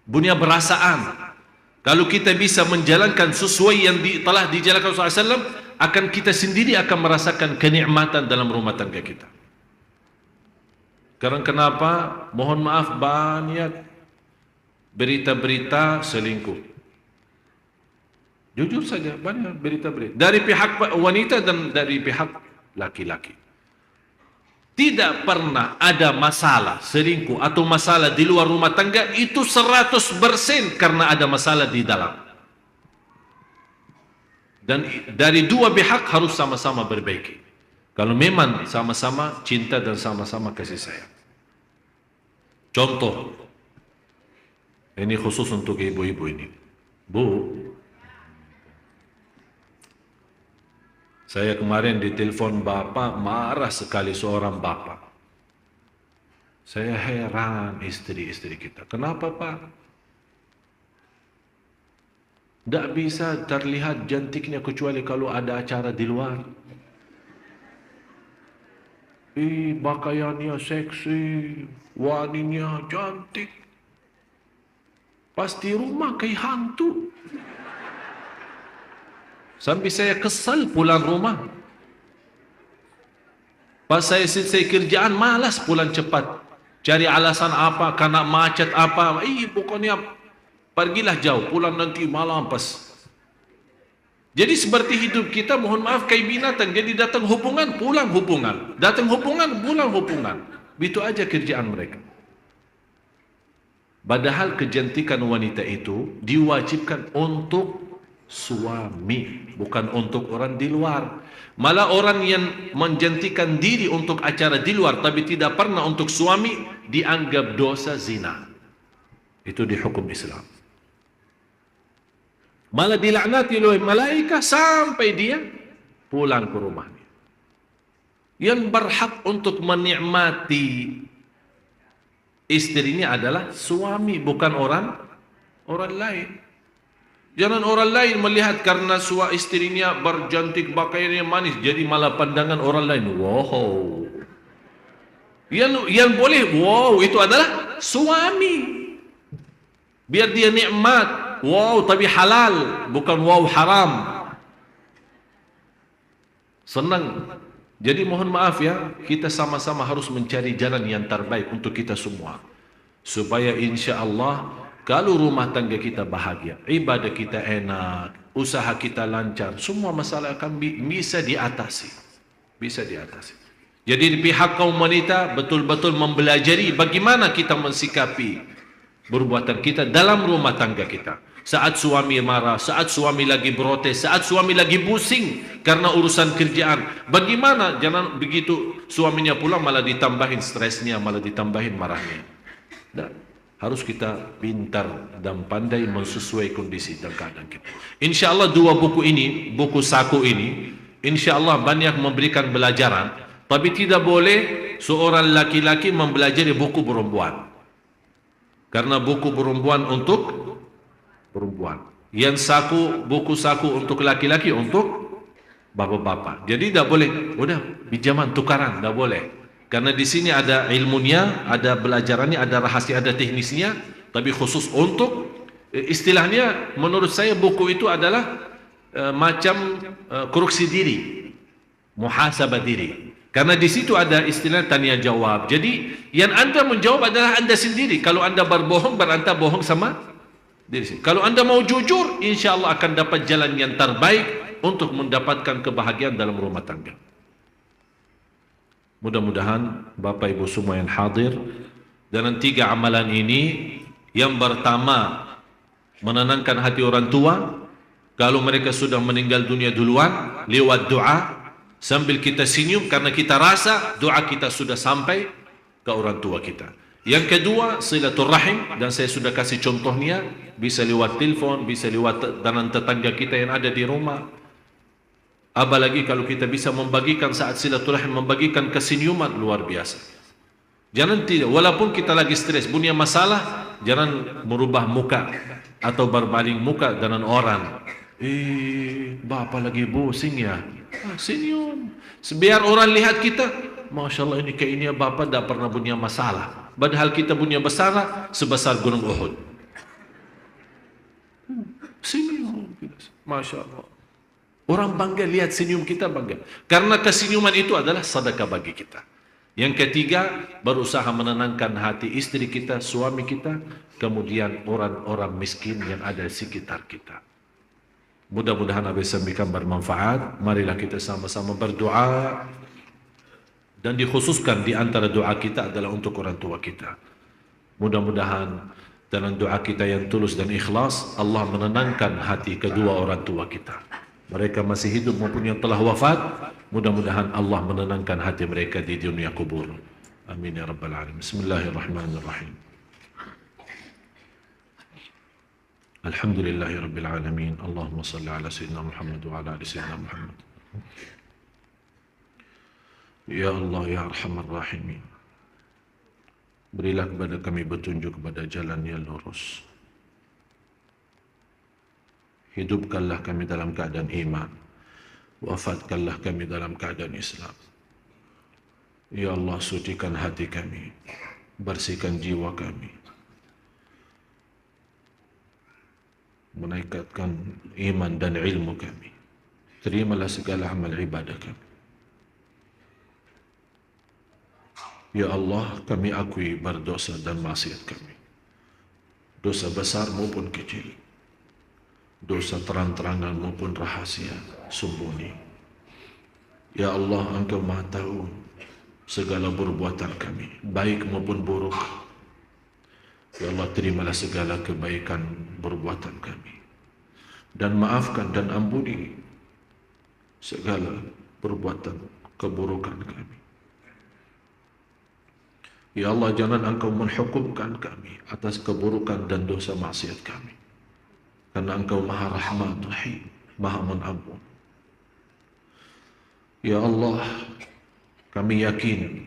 punya perasaan. Kalau kita bisa menjalankan sesuai yang telah dijalankan Rasulullah SAW, akan kita sendiri akan merasakan kenikmatan dalam rumah tangga kita. Karena kenapa? Mohon maaf, banyak berita-berita selingkuh. Jujur saja, banyak berita-berita dari pihak wanita dan dari pihak laki-laki. Tidak pernah ada masalah selingkuh atau masalah di luar rumah tangga itu 100% karena ada masalah di dalam. Dan dari dua pihak harus sama-sama berbaiki. Kalau memang sama-sama cinta dan sama-sama kasih sayang. Contoh, ini khusus untuk ibu-ibu ini. Bu, saya kemarin ditelepon bapak, marah sekali seorang bapak. Saya heran istri-istri kita. Kenapa Pak? Tidak bisa terlihat cantiknya kecuali kalau ada acara di luar. Pakaiannya seksi, wanginya cantik. Pasti rumah kayak hantu. Sampai saya kesal pulang rumah. Pas saya selesai kerjaan, malas pulang cepat. Cari alasan apa, karena macet apa. Pokoknya pergilah jauh, pulang nanti malam pas. Jadi seperti hidup kita, mohon maaf kayak binatang. Jadi datang hubungan, pulang hubungan. Datang hubungan, pulang hubungan. Begitu aja kerjaan mereka. Padahal kecantikan wanita itu diwajibkan untuk suami, bukan untuk orang di luar. Malah orang yang menjantikan diri untuk acara di luar tapi tidak pernah untuk suami dianggap dosa zina. Itu di hukum Islam. Malah dilaknati oleh malaikat sampai dia pulang ke rumahnya. Yang berhak untuk menikmati istrinya adalah suami, bukan orang lain. Jangan orang lain melihat karena istrinya bercantik, pakaiannya manis, jadi malah pandangan orang lain. Wow. Yang boleh wow itu adalah suami. Biar dia nikmat. Wow tapi halal, bukan wow haram. Senang. Jadi mohon maaf ya, kita sama-sama harus mencari jalan yang terbaik untuk kita semua. Supaya insya Allah kalau rumah tangga kita bahagia, ibadah kita enak, usaha kita lancar, semua masalah akan bisa diatasi. Bisa diatasi. Jadi di pihak kaum wanita betul-betul mempelajari bagaimana kita mensikapi perbuatan kita dalam rumah tangga kita. Saat suami marah, saat suami lagi protes, saat suami lagi pusing karena urusan kerjaan. Bagaimana? Jangan begitu suaminya pulang malah ditambahin stresnya, malah ditambahin marahnya. Nah, harus kita pintar dan pandai mensesuai kondisi dan keadaan kita. Insya Allah dua buku ini, buku saku ini, insya Allah banyak memberikan pelajaran. Tapi tidak boleh seorang laki-laki mempelajari buku perempuan. Karena buku perempuan untuk perempuan. Yang buku saku untuk laki-laki untuk bapak-bapak. Jadi tidak boleh, udah pinjaman tukaran, tidak boleh. Karena di sini ada ilmunya, ada pelajarannya, ada rahasia, ada teknisnya, tapi khusus untuk istilahnya menurut saya buku itu adalah macam koreksi diri, muhasabah diri. Karena di situ ada istilah tanya jawab. Jadi yang anda menjawab adalah anda sendiri. Kalau anda berbohong, beranta bohong sama diri sendiri. Kalau anda mau jujur, insya Allah akan dapat jalan yang terbaik untuk mendapatkan kebahagiaan dalam rumah tangga. Mudah-mudahan Bapak Ibu semua yang hadir dalam 3 amalan ini, yang pertama menenangkan hati orang tua kalau mereka sudah meninggal dunia duluan lewat doa, sambil kita senyum karena kita rasa doa kita sudah sampai ke orang tua kita. Yang kedua, silaturahim, dan saya sudah kasih contohnya, bisa lewat telepon, bisa lewat dengan tetangga kita yang ada di rumah. Apalagi kalau kita bisa membagikan saat silaturahim, membagikan kesenyuman, luar biasa. Jangan tidak, walaupun kita lagi stres, punya masalah, jangan merubah muka atau berbaling muka dengan orang. Bapak lagi pusing ya? Senyum. Biar orang lihat kita, Masya Allah ini kayaknya Bapak tidak pernah punya masalah. Padahal kita punya masalah sebesar gunung Uhud. Senyum. Masya Allah. Orang bangga lihat senyum kita, bangga. Karena kesenyuman itu adalah sedekah bagi kita. Yang ketiga, berusaha menenangkan hati istri kita, suami kita, kemudian orang-orang miskin yang ada di sekitar kita. Mudah-mudahan apa yang saya sampaikan bermanfaat. Marilah kita sama-sama berdoa. Dan dikhususkan di antara doa kita adalah untuk orang tua kita. Mudah-mudahan dalam doa kita yang tulus dan ikhlas, Allah menenangkan hati kedua orang tua kita. mereka masih hidup maupun yang telah wafat, mudah-mudahan Allah menenangkan hati mereka di dunia kubur. Amin ya rabbal alamin. Bismillahirrahmanirrahim. Alhamdulillahi rabbil alamin. Allahumma salli ala sayyidina Muhammad wa ala ali sayyidina Muhammad. Ya Allah ya arhamar rahimin, berilah kepada kami petunjuk kepada jalan yang lurus. Hidupkanlah kami dalam keadaan iman, wafatkanlah kami dalam keadaan Islam. Ya Allah, sucikan hati kami, bersihkan jiwa kami, menaikkan iman dan ilmu kami. Terimalah segala amal ibadah kami. Ya Allah, kami akui berdosa dan maksiat kami, dosa besar maupun kecil, dosa terang-terangan maupun rahasia sembunyi. Ya Allah, Engkau Maha tahu segala perbuatan kami, baik maupun buruk. Ya Allah, terimalah segala kebaikan perbuatan kami, dan maafkan dan ampuni segala perbuatan keburukan kami. Ya Allah, jangan Engkau menghukumkan kami atas keburukan dan dosa maksiat kami, karena Engkau Maha Rahman Rahim, Maha Menampun. Ya Allah, kami yakin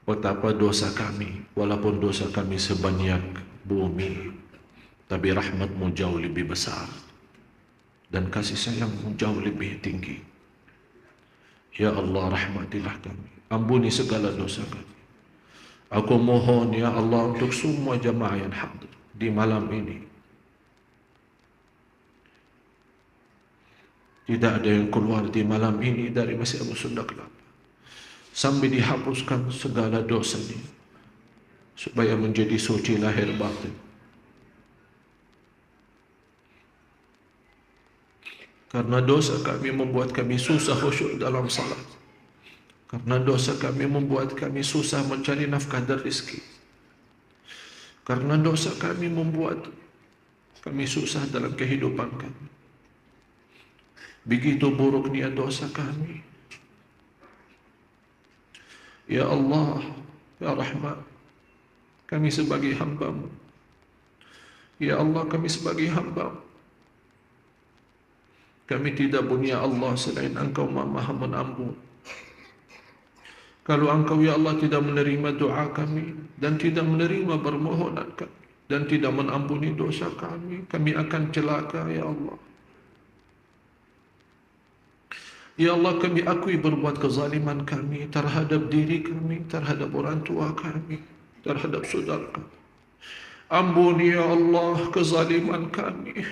betapa dosa kami, walaupun dosa kami sebanyak bumi, tapi rahmat-Mu jauh lebih besar dan kasih sayang-Mu jauh lebih tinggi. Ya Allah, rahmatilah kami, ampuni segala dosa kami. Aku mohon ya Allah untuk semua jamaah yang hadir di malam ini, tidak ada yang keluar di malam ini dari Masjid Abu Sunda Kelapa sampai dihapuskan segala dosanya, supaya menjadi suci lahir batin. Karena dosa kami membuat kami susah khusyuk dalam salat. Karena dosa kami membuat kami susah mencari nafkah dan rezeki. Karena dosa kami membuat kami susah dalam kehidupan kami. Begitu buruknya dosa kami. Ya Allah, ya Rahman, kami sebagai hamba-Mu. Ya Allah, kami sebagai hamba-Mu. Kami tidak punya Allah selain Engkau Maha Menampun. Kalau Engkau ya Allah tidak menerima doa kami dan tidak menerima permohonan kami dan tidak mengampuni dosa kami, kami akan celaka ya Allah. Ya Allah, kami akui berbuat kezaliman kami terhadap diri kami, terhadap orang tua kami, terhadap saudara kami. Ampuni ya Allah kezaliman kami.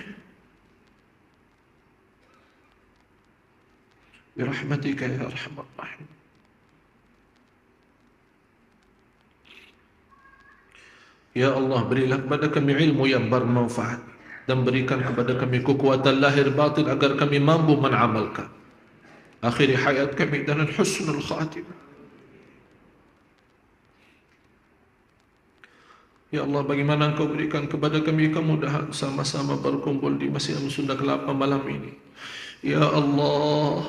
Birahmatika ya Arhamar Rahim. Ya Allah, berilah kepada kami ilmu yang bermanfaat dan berikan kepada kami kekuatan lahir batin agar kami mampu mengamalkan. Akhiri hayat kami dengan husnul khatimah. Ya Allah, bagaimana Engkau berikan kepada kami kemudahan sama-sama berkumpul di Masjid Abu Sunda Kelapa malam ini. Ya Allah,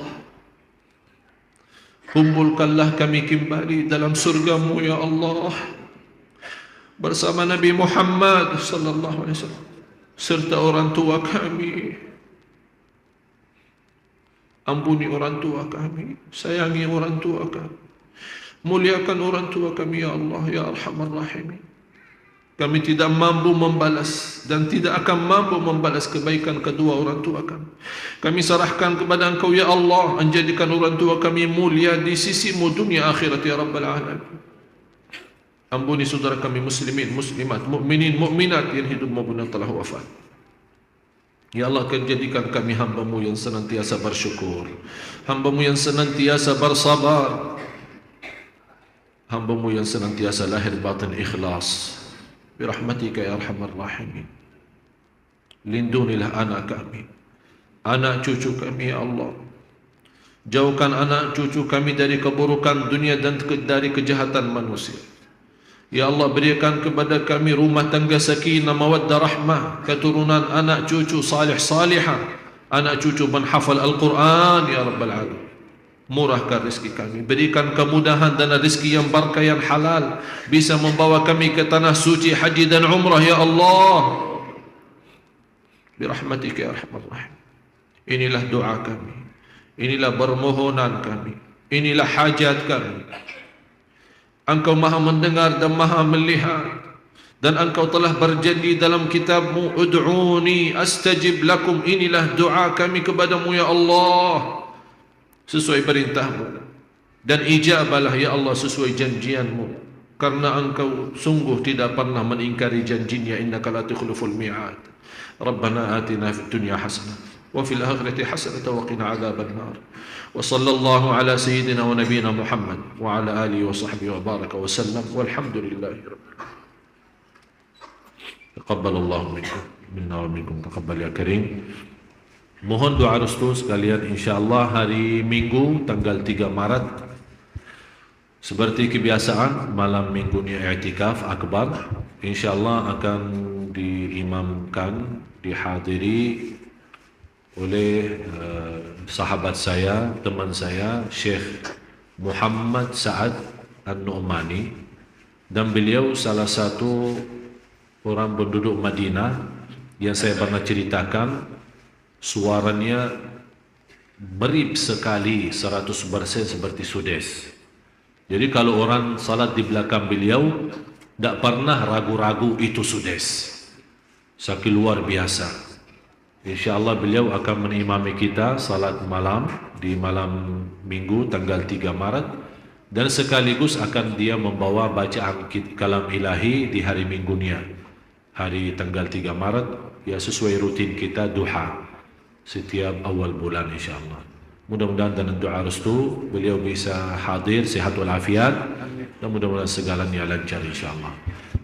kumpulkanlah kami kembali dalam surga-Mu ya Allah, bersama Nabi Muhammad sallallahu alaihi wasallam serta orang tua kami. Ampuni orang tua kami, sayangi orang tua kami, muliakan orang tua kami ya Allah ya Arhamar Rahimin. Kami tidak mampu membalas dan tidak akan mampu membalas kebaikan kedua orang tua kami. Kami serahkan kepada Engkau ya Allah, menjadikan orang tua kami mulia di sisi-Mu dunia akhirat ya Rabbal Alamin. Ampuni saudara kami muslimin, muslimat, mukminin, mukminat yang hidup maupun yang telah wafat. Ya Allah, akan jadikan kami hamba-Mu yang senantiasa bersyukur, hamba-Mu yang senantiasa bersabar, hamba-Mu yang senantiasa lahir batin ikhlas. Birahmatika ya Arhamar Rahimin. Lindungilah anak kami, anak cucu kami ya Allah. Jauhkan anak cucu kami dari keburukan dunia dan dari kejahatan manusia. Ya Allah, berikan kepada kami rumah tangga sakinah, mawaddah, rahmah, keturunan anak cucu salih salihah anak cucu menghafal Al-Quran, ya Rabbal Alamin. Murahkan rezeki kami, berikan kemudahan dan rezeki yang barakah yang halal, bisa membawa kami ke tanah suci haji dan umrah, ya Allah. Birahmatika ya arhamar rahim. Inilah doa kami, inilah permohonan kami, inilah hajat kami. Engkau maha mendengar dan maha melihat, dan engkau telah berjanji dalam kitabmu, ud'uni astajib lakum. Inilah doa kami kepadamu ya Allah, sesuai perintahmu, dan ijabalah ya Allah sesuai janjianmu, karena engkau sungguh tidak pernah mengingkari janjinya. Innaka la tukhliful mi'ad. Rabbana atina fid dunya hasanah wa fil akhirati hasanah wa qina adzaban nar. Wa sallallahu ala sayyidina wa nabiyyina Muhammad wa ala alihi wa sahbihi wa baraka wa sallam, walhamdulillahi rabbil alamin. Taqabbalallahu minna wa minkum, taqabbal ya karim. Mohon doa restu sekalian, insyaAllah hari Minggu tanggal 3 Maret seperti kebiasaan malam minggunya i'tikaf akbar insyaAllah akan diimamkan, dihadiri oleh sahabat saya, teman saya, Syekh Muhammad Sa'ad An-Nu'mani, dan beliau salah satu orang penduduk Madinah yang saya pernah ceritakan suaranya merip sekali 100% seperti Sudes. Jadi kalau orang salat di belakang beliau tidak pernah ragu-ragu itu Sudes. Saking luar biasa. InsyaAllah beliau akan menimami kita salat malam di malam Minggu tanggal 3 Maret, dan sekaligus akan dia membawa bacaan kalam ilahi di hari Minggunya, hari tanggal 3 Maret, ya sesuai rutin kita duha setiap awal bulan insyaAllah. Mudah-mudahan dengan doa restu beliau bisa hadir sihat walafiat, dan mudah-mudahan segalanya lancar insyaAllah.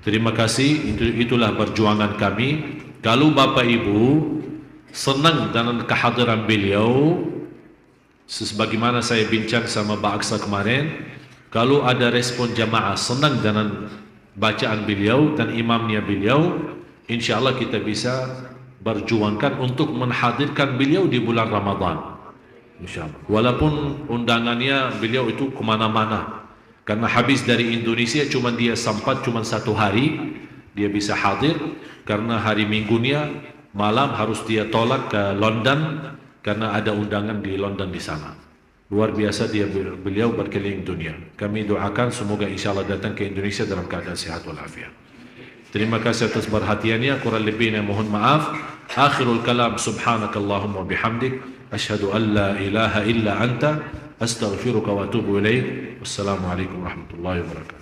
Terima kasih. Itulah perjuangan kami. Kalau Bapak Ibu senang dengan kehadiran beliau, sebagaimana saya bincang sama Pak Aksa kemarin, kalau ada respon jamaah senang dengan bacaan beliau dan imamnya beliau, insyaAllah kita bisa berjuangkan untuk menghadirkan beliau di bulan Ramadan insyaAllah. Walaupun undangannya beliau itu kemana-mana, karena habis dari Indonesia dia sempat cuma 1 hari dia bisa hadir, karena hari Minggunya malam harus dia tolak ke London karena ada undangan di London di sana. Luar biasa beliau berkeliling dunia. Kami doakan semoga insyaAllah datang ke Indonesia dalam keadaan sehat walafiat. Terima kasih atas perhatiannya. Kurang lebihnya mohon maaf. Akhirul kalam, subhanakallahumma bihamdik, asyhadu an la ilaha illa anta, astaghfiruka wa atubu ilaik. Wassalamualaikum warahmatullahi wabarakatuh.